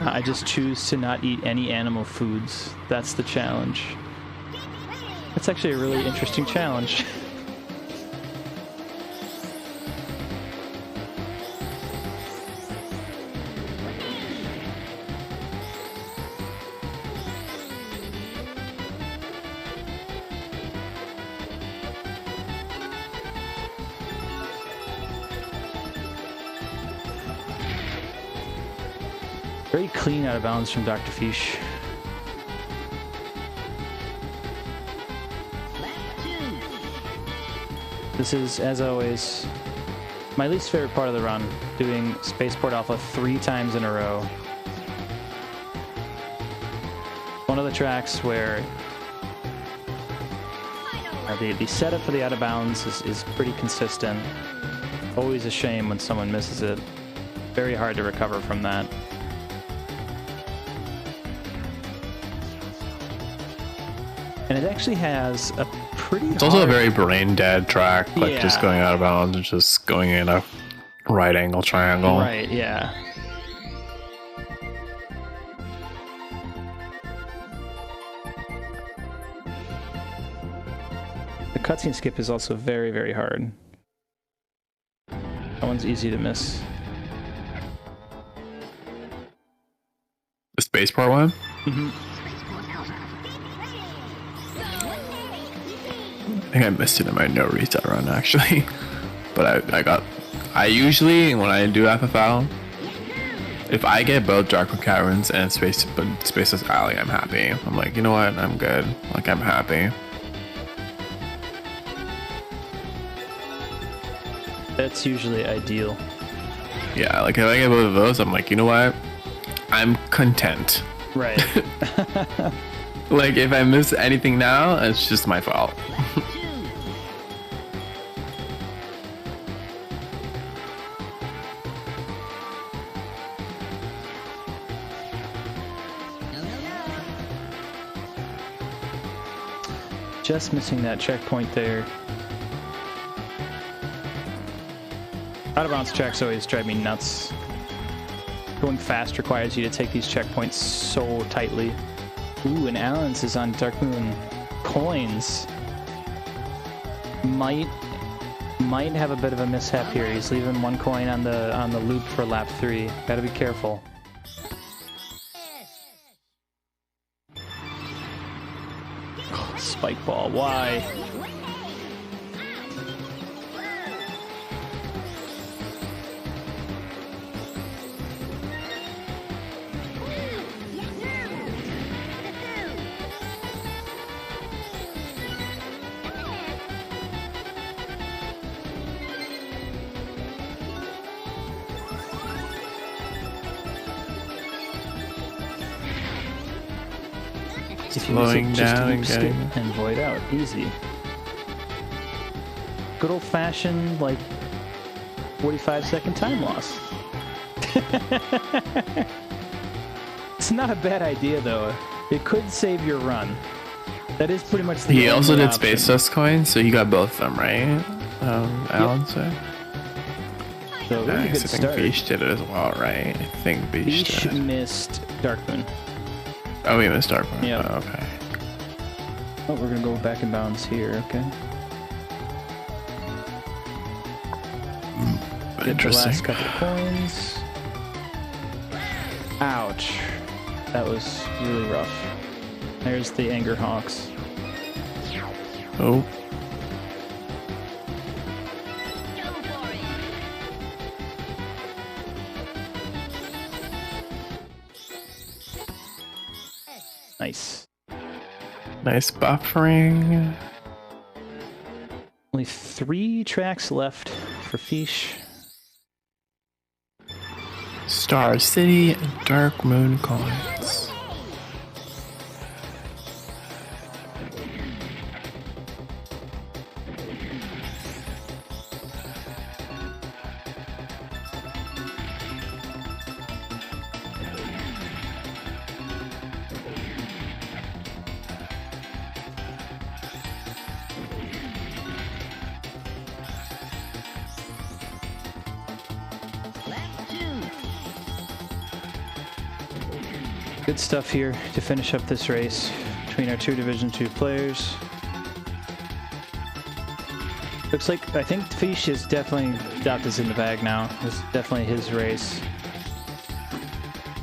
I just choose to not eat any animal foods. That's the challenge. That's actually a really interesting challenge. Very clean out of bounds from Dr. Fish. This is, as always, my least favorite part of the run, doing Spaceport Alpha 3 times in a row. One of the tracks where the setup for the out of bounds is pretty consistent. Always a shame when someone misses it. Very hard to recover from that. And it actually has a pretty It's also a very brain dead track, like Yeah. just going out of bounds and just going in a right angle triangle. Right, yeah. The cutscene skip is also very, very hard. That one's easy to miss. The spaceport one? Mm-hmm. I think I missed it in my no reset run actually. But I usually, when I do FFL, if I get both Darkwood Caverns and Spaceless Alley, I'm happy. I'm like, you know what, I'm good. Like, I'm happy. That's usually ideal. Yeah, like if I get both of those, I'm like, you know what, I'm content. Right. Like, if I miss anything now, it's just my fault. Just missing that checkpoint there. Out of bounds tracks always drive me nuts. Going fast requires you to take these checkpoints so tightly. Ooh, and Allen's is on Dark Moon. Coins. Might have a bit of a mishap here. He's leaving one coin on the loop for lap 3. Gotta be careful. Oh, spike ball, why? If you miss Slowing it, just down loop and skip getting- and void out. Easy. Good old fashioned, like, 45-second time loss. It's not a bad idea, though. It could save your run. That is pretty much the He also only did option. Space Dust coins, so you got both of them, right? Alan said. So really Nice. good I think start. Beach did it as well, right? I think Beach Beach did. missed Dark Moon. Oh, we missed Dark Moon. Yep. Oh, okay. Oh, we're gonna go back in bounds here, okay? Get the Interesting. last couple of coins. Ouch. That was really rough. There's the Anger Hawks. Oh. Nice. Nice buffering. Only 3 tracks left for Fish. Star City and Dark Moon coins. Good stuff here to finish up this race between our 2 Division 2 players. Looks like, I think Fish has definitely got this in the bag now. It's definitely his race.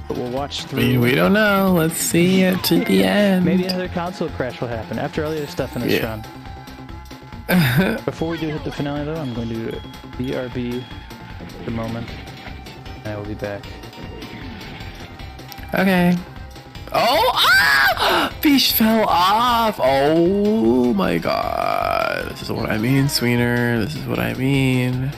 But we'll watch through. We don't know. Let's see it to the end. Maybe another console crash will happen after all the other stuff in this run. Before we do hit the finale though, I'm going to BRB at the moment. And I will be back. Okay. Oh! Ah! Fish fell off! Oh my god. This is what I mean, Sweener. This is what I mean.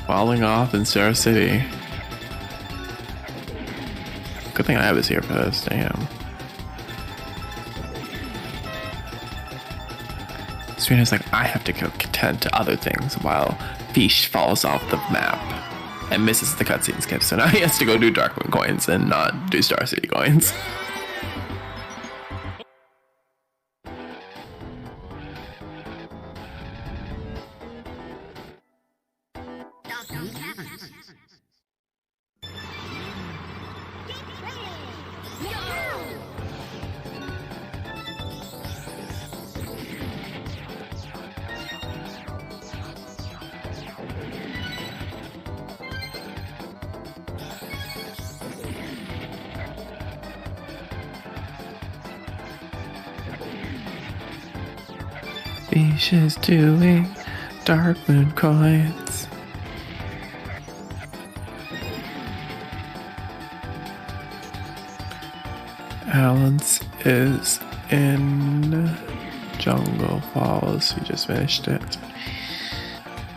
Falling off in Star City. Good thing I was here for this, damn. Sweener's like, I have to go contend to other things while Fish falls off the map and misses the cutscene skip. So now he has to go do Dark Moon coins and not do Star City coins. Fish is doing Dark Moon coins. Alan's is in Jungle Falls. He just finished it.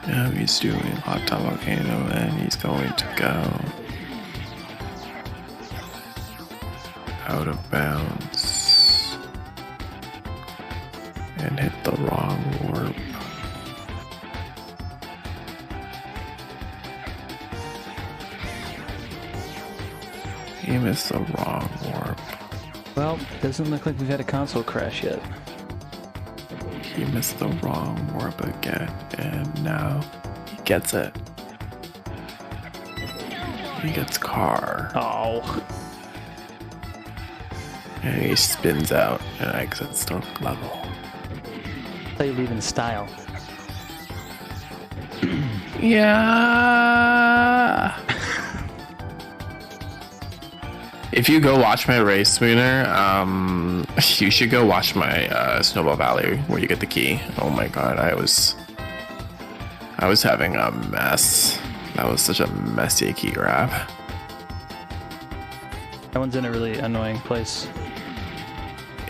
Now he's doing Hot Tub Volcano and he's going to go out of bounds and hit the wrong warp. He missed the wrong warp. Well, doesn't look like we've had a console crash yet. He missed the wrong warp again, and now he gets it. He gets car. Oh. And he spins out and exits the level. How you leave in style. Yeah. If you go watch my race, Sweener, you should go watch my Snowball Valley where you get the key. Oh my god, I was having a mess. That was such a messy key grab. That one's in a really annoying place.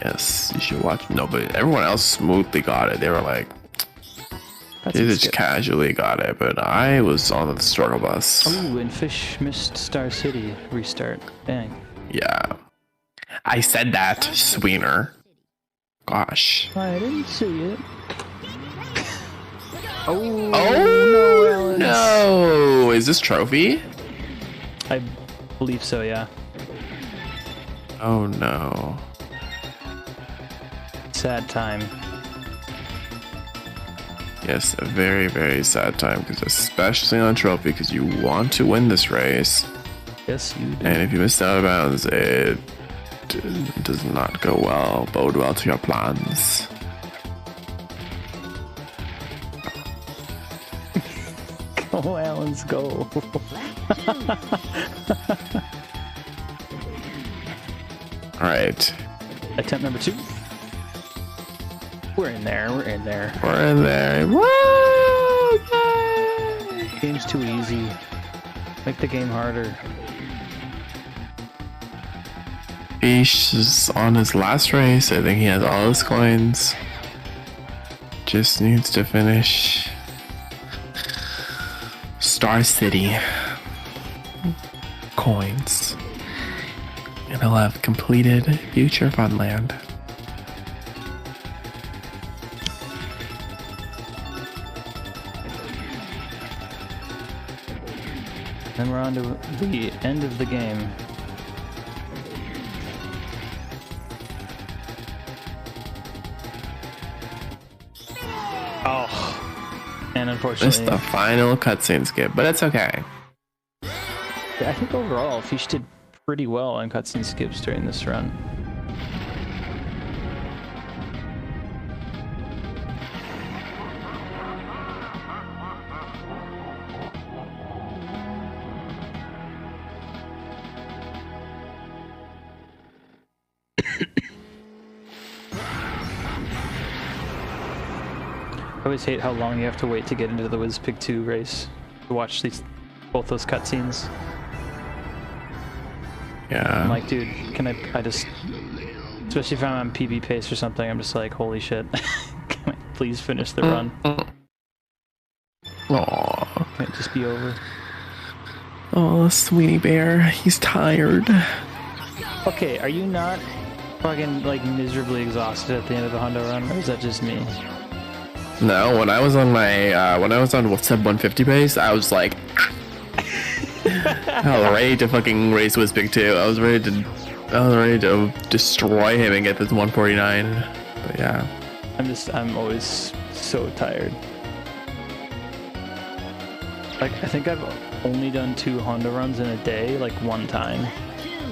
Yes, you should watch. No, but everyone else smoothly got it. They were like, they just casually got it, but I was on the struggle bus. Oh, and Fish missed Star City restart. Dang. Yeah. I said that, Sweener. Gosh. I didn't see it. Oh, no, no. Is this trophy? I believe so, yeah. Oh, no. Sad time. Yes, a very, very sad time, because especially on trophy, because you want to win this race. Yes, you do. And if you miss out of bounds, it does not go well, bode well to your plans. Go, Alan's go. Alright. Attempt number 2. We're in there. We're in there. We're in there. Woo! Yay! Game's too easy. Make the game harder. Fish is on his last race. I think he has all his coins. Just needs to finish Star City coins. And he'll have completed Future Funland. Then we're on to the end of the game. Oh. And unfortunately... It's the final cutscene skip, but it's okay. I think overall, Fish did pretty well on cutscene skips during this run. I always hate how long you have to wait to get into the WizPig 2 race to watch both those cutscenes. Yeah. I'm like, dude, can I just, especially if I'm on PB pace or something, I'm just like, holy shit, can I please finish the run? Aww. Can it just be over? Oh, sweetie bear, he's tired. Okay, are you not fucking like miserably exhausted at the end of the Hundo run, or is that just me? No, when I was on my sub 150 pace, I was like, I was ready to fucking race WizPig 2. I was ready to destroy him and get this 149. But yeah. I'm always so tired. Like, I think I've only done 2 Honda runs in a day, like one time.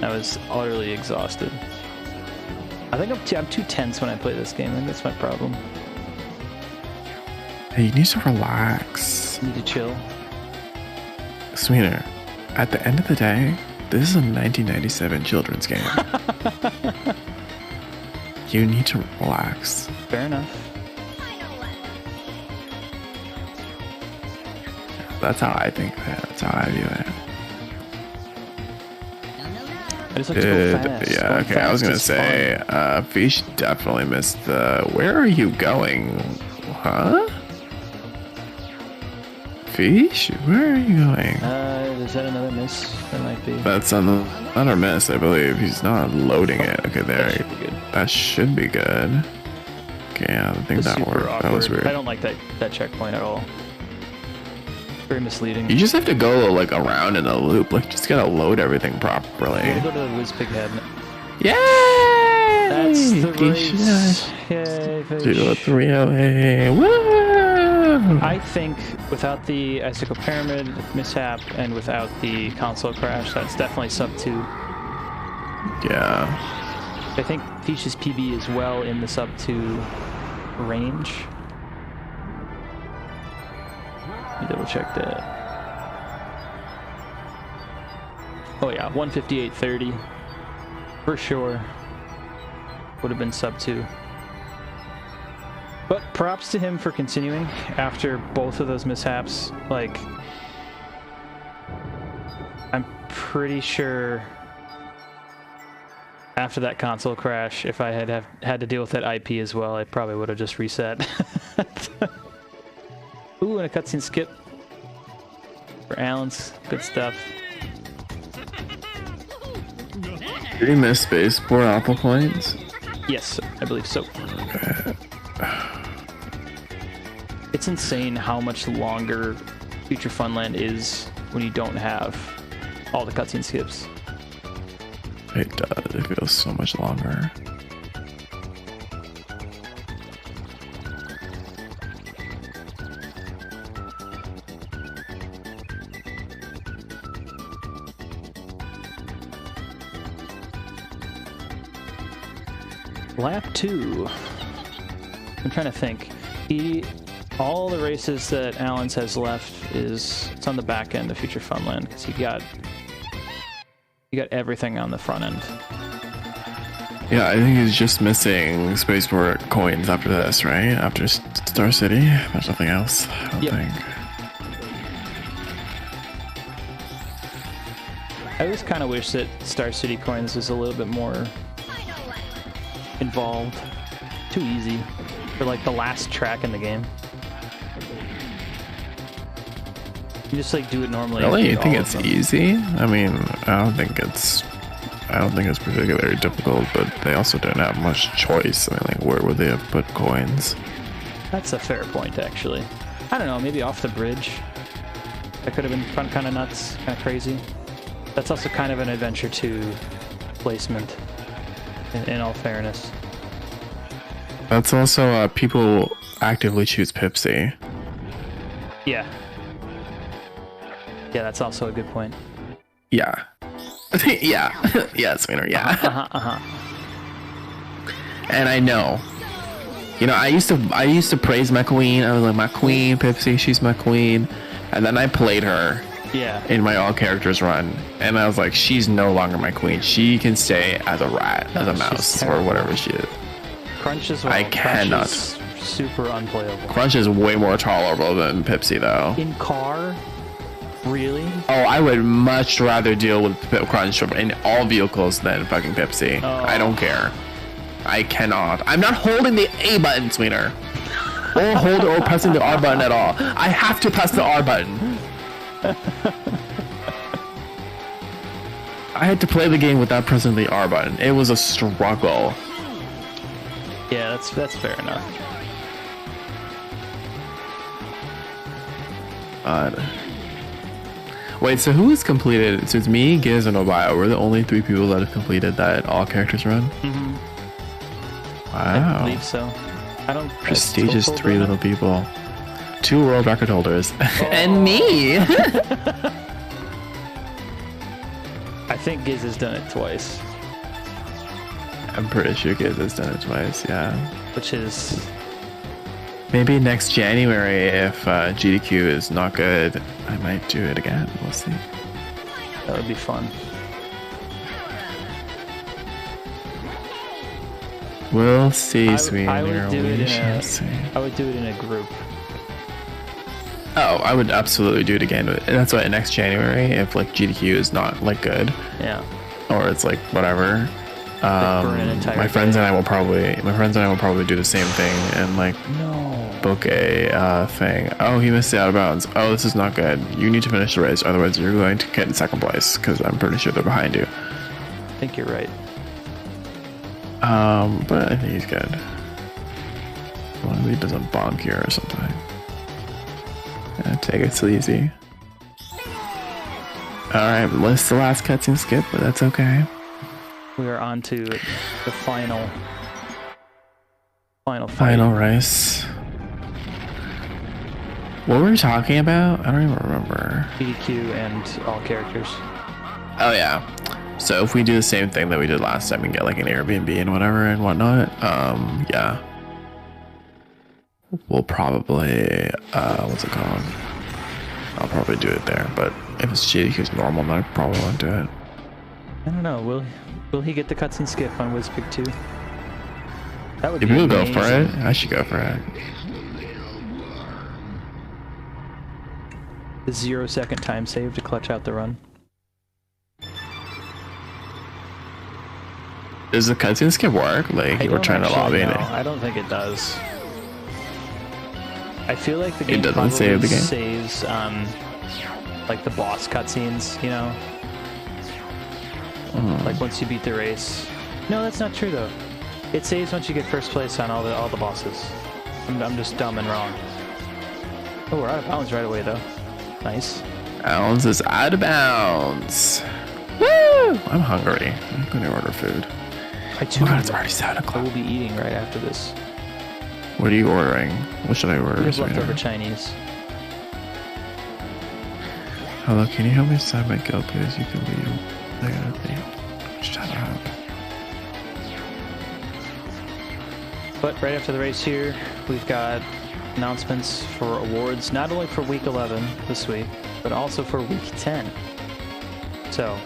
I was utterly exhausted. I think I'm too tense when I play this game. I think that's my problem. Hey, you need to relax. I need to chill. Sweeter, at the end of the day, this is a 1997 children's game. You need to relax. Fair enough. That's how I think of it. That's how I view it. I just like to go fast. Yeah, Going okay, I was fast gonna is say, Fish definitely missed the... Where are you going? Huh? Fish? Where are you going? Is that another miss? That might be. That's another miss, I believe. He's not loading it. Okay, there. That should be good. That should be good. Okay, yeah, I think that Super worked. awkward. That was weird. I don't like that checkpoint at all. Very misleading. You just have to go like around in a loop. Like, just gotta load everything properly. We'll go to the WizPig head. Yay! That's the Good race. shot. Yay, Fish. 20308. Woo! I think without the Icicle Pyramid mishap and without the console crash, that's definitely sub 2. Yeah. I think Fish's PB is well in the sub 2 range. Let me double check that. Oh yeah, 158.30 for sure. Would have been sub 2. But props to him for continuing after both of those mishaps. Like, I'm pretty sure after that console crash, if I had to deal with that IP as well, I probably would have just reset. Ooh, and a cutscene skip for Alan's. Good stuff. Did he miss spaceport apple coins? Yes, I believe so. It's insane how much longer Future Funland is when you don't have all the cutscene skips. It does. It feels so much longer. Lap 2. I'm trying to think. All the races that Allen's has left it's on the back end of Future Funland because you got everything on the front end. Yeah, I think he's just missing Spaceport coins after this, right? After Star City, there's nothing else. I don't think. I always kind of wish that Star City coins was a little bit more involved. Too easy for like the last track in the game. You just like do it normally. Really? You think it's easy? I mean, I don't think it's particularly difficult, but they also don't have much choice. I mean, like, where would they have put coins? That's a fair point, actually. I don't know, maybe off the bridge. That could have been fun, kind of nuts, kind of crazy. That's also kind of an Adventure 2 placement, in all fairness. That's also people actively choose Pipsy. Yeah. Yeah, that's also a good point. Yeah. Yeah. Yeah, Sweener, yeah. And I know. You know, I used to praise my queen. I was like, my queen, Pipsy, she's my queen. And then I played her. Yeah. In my all characters run. And I was like, she's no longer my queen. She can stay as a rat, as a mouse, or whatever she is. Crunch as well. I cannot. Crunch is super unplayable. Crunch is way more tolerable than Pipsy, though. In car? Really? Oh, I would much rather deal with Crunch in all vehicles than fucking Pipsy. Oh. I don't care. I cannot. I'm not holding the A button, Sweener. Or pressing the R button at all. I have to press the R button. I had to play the game without pressing the R button. It was a struggle. Yeah, that's fair enough. Wait, so who has completed? So it's me, Giz, and Obio. We're the only 3 people that have completed that all characters run. Mm-hmm. Wow. I believe so. I don't. Prestigious 3 little people. 2 world record holders. And me! I think Giz has done it twice. I'm pretty sure Giz has done it twice, yeah. Which is... Maybe next January, if GDQ is not good, I might do it again. We'll see. That would be fun. We'll see, sweetie. I would do it in a group. Oh, I would absolutely do it again. And that's why next January, if like GDQ is not like good, yeah, or it's like whatever, my friends and I will probably do the same thing and like book a thing. Oh, he missed the out of bounds. Oh, this is not good. You need to finish the race, otherwise you're going to get in second place because I'm pretty sure they're behind you. I think you're right. But I think he's good. Well, he doesn't bonk here or something. Yeah, take it sleazy. Alright, it's the last cutscene skip, but that's okay. We are on to the final fight. Final race. What were we talking about? I don't even remember. PDQ and all characters. Oh yeah. So if we do the same thing that we did last time and get like an Airbnb and whatever and whatnot, yeah. We'll probably, what's it called? I'll probably do it there, but if it's GDQ's normal, then I probably won't do it. I don't know, will he get the cutscene skip on WizPig 2? That would be if you'll amazing. go for it, I should go for it. The 0-second time save to clutch out the run. Does the cutscene skip work? Like, you were trying to lobby it. I don't think it does. I feel like the game doesn't probably save the game? saves like the boss cutscenes, you know? Like once you beat the race. No, that's not true though. It saves once you get first place on all the bosses. I'm just dumb and wrong. Oh, we're out of bounds right away though. Nice. Bounds is out of bounds. Woo! I'm hungry. I'm gonna order food. I too. Oh god, it's already 7 I o'clock. will be eating right after this. What are you ordering? What should I order? We have leftover Chinese. Hello, can you help me sign my guild, please? You can leave. Shut up. But right after the race here, we've got announcements for awards, not only for week 11 this week, but also for week 10. So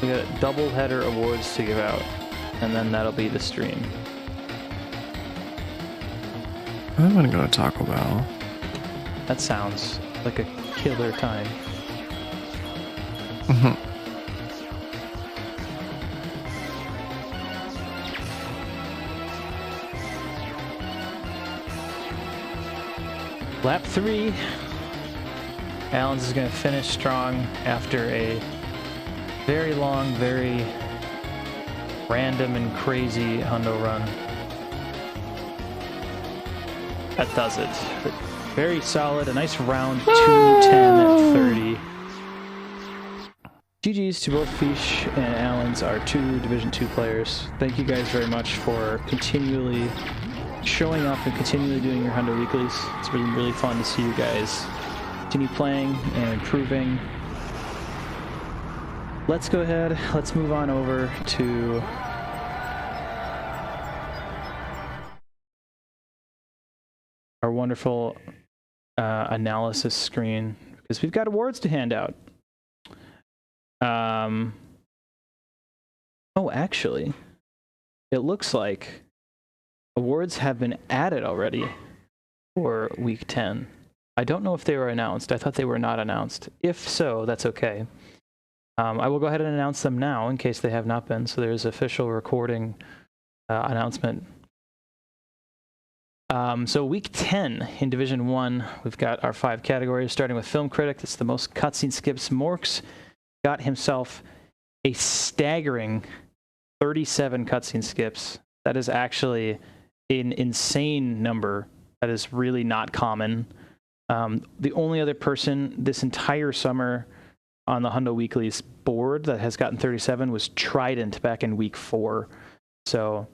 we got double header awards to give out, and then that'll be the stream. I'm gonna go to Taco Bell. That sounds like a killer time. Lap 3. Allen's is going to finish strong after a very long, very random and crazy Hundo run. That does it. Very solid, a nice round 2:10:30. GG's to both Fish and Allen's, our two Division 2 players. Thank you guys very much for continually showing up and continually doing your Hundo weeklies. It's been really fun to see you guys continue playing and improving. Let's go ahead, let's move on over to our wonderful analysis screen, because we've got awards to hand out. Oh, actually, it looks like awards have been added already for week 10. I don't know if they were announced. I thought they were not announced. If so, that's okay. I will go ahead and announce them now in case they have not been. So there's official recording announcement. So week 10 in Division 1, we've got our 5 categories, starting with Film Critic. That's the most cutscene skips. Morks got himself a staggering 37 cutscene skips. That is actually an insane number. That is really not common. The only other person this entire summer on the Hundo Weeklies board that has gotten 37 was Trident back in week 4. So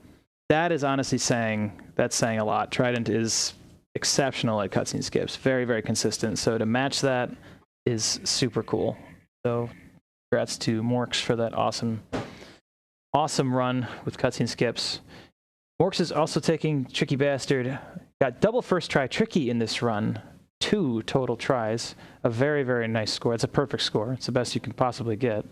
that is honestly saying a lot. Trident is exceptional at cutscene skips. Very, very consistent. So to match that is super cool. So congrats to Morks for that awesome run with cutscene skips. Morks is also taking Tricky Bastard. Got double first try Tricky in this run. 2 total tries. A very, very nice score. It's a perfect score. It's the best you can possibly get.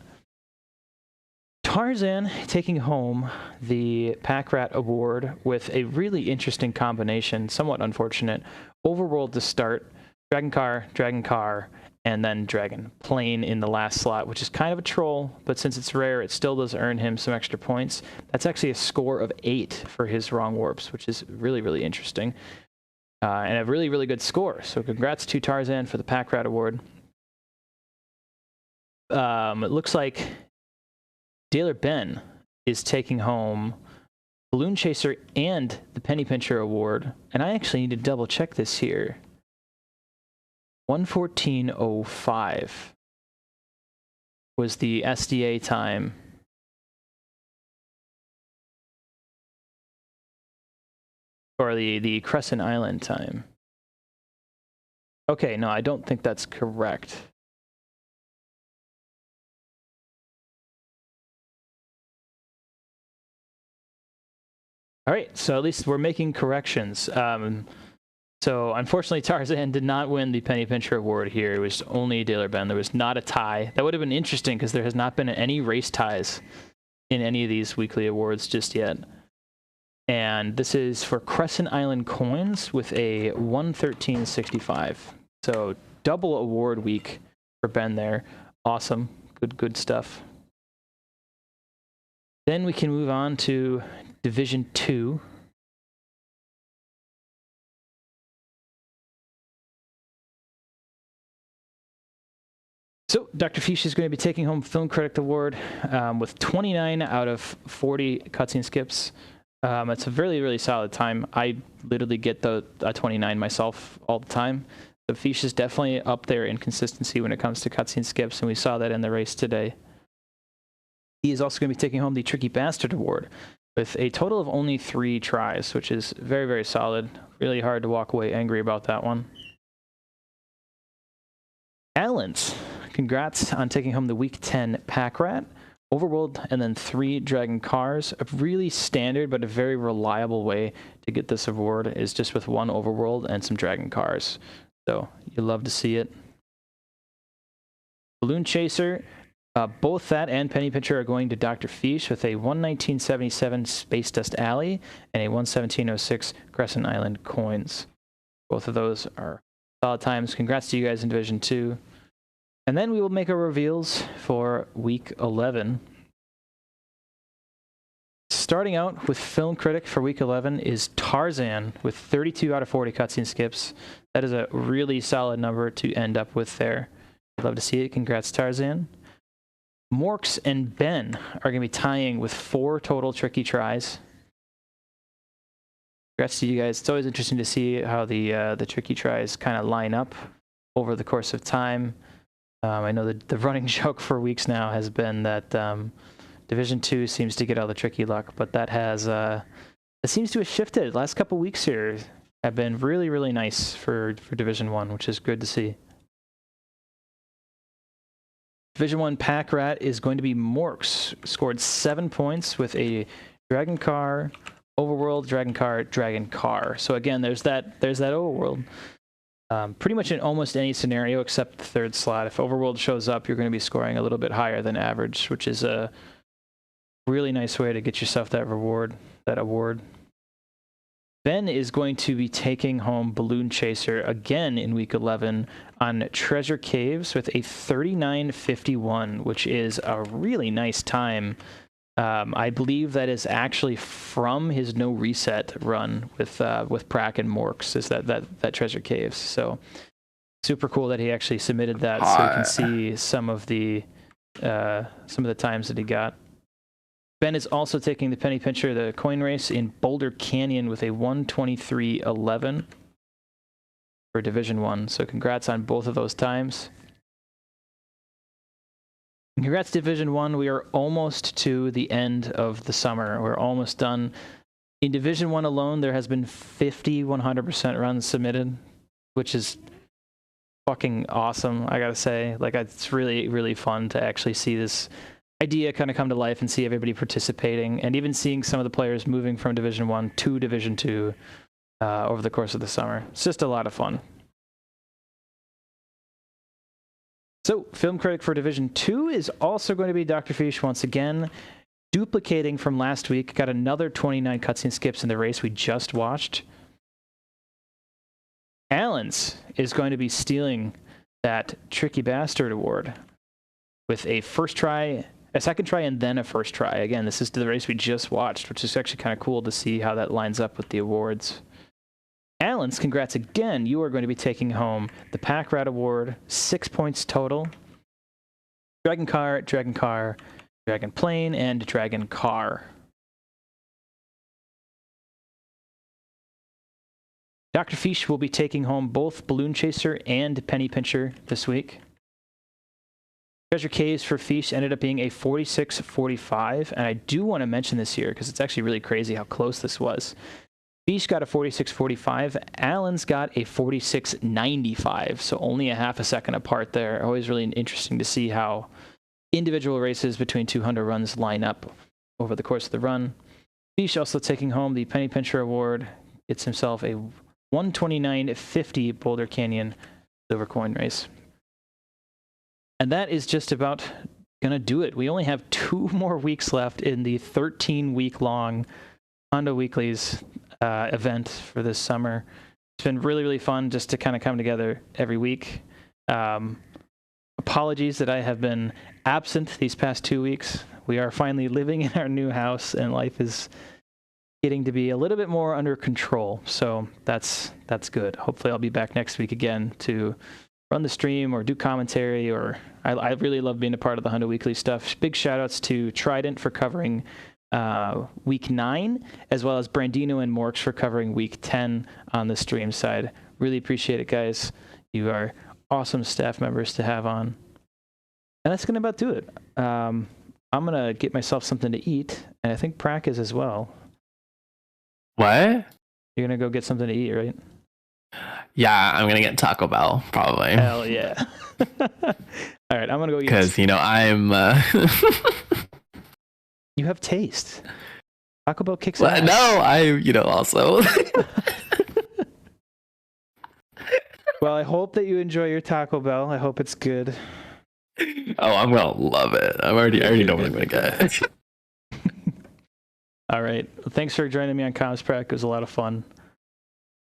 Tarzan taking home the Pack Rat Award with a really interesting combination, somewhat unfortunate. Overworld to start, Dragon Car, and then Dragon Plane in the last slot, which is kind of a troll, but since it's rare, it still does earn him some extra points. That's actually a score of 8 for his wrong warps, which is really, really interesting. And a really, really good score. So congrats to Tarzan for the Pack Rat Award. It looks like Dkr Ben is taking home Balloon Chaser and the Penny Pincher Award. And I actually need to double check this here. 1:14:05 was the SDA time. Or the Crescent Island time. Okay, no, I don't think that's correct. All right, so at least we're making corrections. So unfortunately, Tarzan did not win the Penny Pincher Award here. It was only Dkr Ben. There was not a tie. That would have been interesting because there has not been any race ties in any of these weekly awards just yet. And this is for Crescent Island coins with a 113.65. So double award week for Ben there. Awesome. Good stuff. Then we can move on to Division 2. So Dr. Fish is going to be taking home Film Critic Award with 29 out of 40 cutscene skips. It's a really, really solid time. I literally get the 29 myself all the time. The Fish is definitely up there in consistency when it comes to cutscene skips, and we saw that in the race today. He is also going to be taking home the Tricky Bastard Award with a total of only 3 tries, which is very, very solid. Really hard to walk away angry about that one. Allen's, congrats on taking home the Week 10 Pack Rat Overworld, and then 3 Dragon Cars. A really standard but a very reliable way to get this award is just with 1 Overworld and some Dragon Cars. So you love to see it. Balloon Chaser, both that and Penny Pincher are going to Dr. Fish with a 119.77 Space Dust Alley and a 117.06 Crescent Island Coins. Both of those are solid times. Congrats to you guys in Division 2. And then we will make our reveals for Week 11. Starting out with Film Critic for Week 11 is Tarzan with 32 out of 40 cutscene skips. That is a really solid number to end up with there. I'd love to see it. Congrats, Tarzan. Morks and Ben are going to be tying with 4 total tricky tries. Congrats to you guys. It's always interesting to see how the tricky tries kind of line up over the course of time. I know that the running joke for weeks now has been that Division 2 seems to get all the tricky luck, but that has it seems to have shifted. The last couple weeks here have been really, really nice for Division 1, which is good to see. Division 1 Pack Rat is going to be Morks. Scored 7 points with a Dragon Car, Overworld, Dragon Car, Dragon Car. So again, there's that Overworld. Pretty much in almost any scenario except the 3rd slot. If Overworld shows up, you're going to be scoring a little bit higher than average, which is a really nice way to get yourself that award. Ben is going to be taking home Balloon Chaser again in Week 11 on Treasure Caves with a 39.51, which is a really nice time. I believe that is actually from his no reset run with Prack and Morks. Is that Treasure Caves? So super cool that he actually submitted that, so we can see some of the times that he got. Ben is also taking the Penny Pincher, the coin race in Boulder Canyon with a 123.11 for Division 1. So congrats on both of those times. Congrats, Division 1. We are almost to the end of the summer. We're almost done. In Division 1 alone, there has been 50 100% runs submitted, which is fucking awesome, I gotta say. Like, it's really, really fun to actually see this idea kind of come to life and see everybody participating, and even seeing some of the players moving from Division 1 to Division 2 over the course of the summer. It's just a lot of fun. So, Film Critic for Division 2 is also going to be Dr. Fish once again, duplicating from last week. Got another 29 cutscene skips in the race we just watched. Allen's is going to be stealing that Tricky Bastard award with a first try, a second try, and then a first try. Again, this is the race we just watched, which is actually kind of cool to see how that lines up with the awards. Allen's, congrats again. You are going to be taking home the Pack Rat Award, 6 points total. Dragon Car, Dragon Car, Dragon Plane, and Dragon Car. Dr. Fish will be taking home both Balloon Chaser and Penny Pincher this week. Treasure Caves for Fish ended up being a 46.45, and I do want to mention this here because it's actually really crazy how close this was. Fish got a 46.45. Allen's got a 46.95, so only a half a second apart there. Always really interesting to see how individual races between 200 runs line up over the course of the run. Fish also taking home the Penny Pincher Award. Gets himself a 129.50 Boulder Canyon silver coin race. And that is just about going to do it. We only have 2 more weeks left in the 13-week-long Hundo Weeklies event for this summer. It's been really, really fun just to kind of come together every week. Apologies that I have been absent these past 2 weeks. We are finally living in our new house, and life is getting to be a little bit more under control. So that's good. Hopefully I'll be back next week again to run the stream or do commentary, or I really love being a part of the Hundo Weekly stuff. Big shout outs to Trident for covering week 9, as well as Brandino and Morks for covering week 10 on the stream side. Really appreciate it, guys. You are awesome staff members to have on. And that's gonna about do it. I'm gonna get myself something to eat, and I think Prack is as well. What? You're gonna go get something to eat, right? Yeah, I'm gonna get Taco Bell probably. Hell yeah! All right, I'm gonna go eat. Because I'm You have taste. Taco Bell kicks Well, ass. no, also. Well, I hope that you enjoy your Taco Bell. I hope it's good. Oh, I'm gonna love it. I already know what I'm gonna get. All right. Well, thanks for joining me on Comms Prac. It was a lot of fun.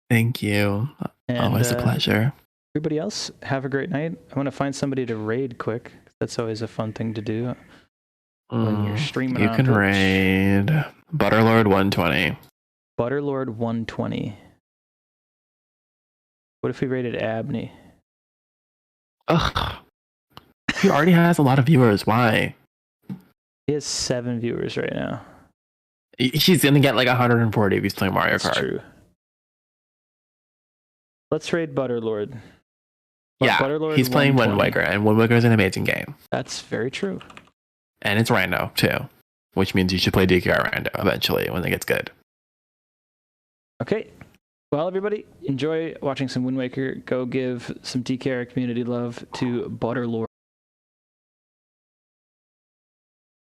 Thank you. And, Always a pleasure. Everybody else, have a great night. I want to find somebody to raid quick. That's always a fun thing to do when you're streaming. You can Twitch. raid Butterlord 120. Butterlord 120. What if we raided Abney? Ugh. He already has a lot of viewers. Why? He has 7 viewers right now. He's gonna get like 140 if he's playing Mario That's Kart. true. Let's raid Butterlord. Yeah, Butterlord he's playing Wind 120. Waker, and Wind Waker is an amazing game. That's very true. And it's rando, too. Which means you should play Dkr rando eventually when it gets good. Okay. Well, everybody, enjoy watching some Wind Waker. Go give some Dkr community love to Butterlord.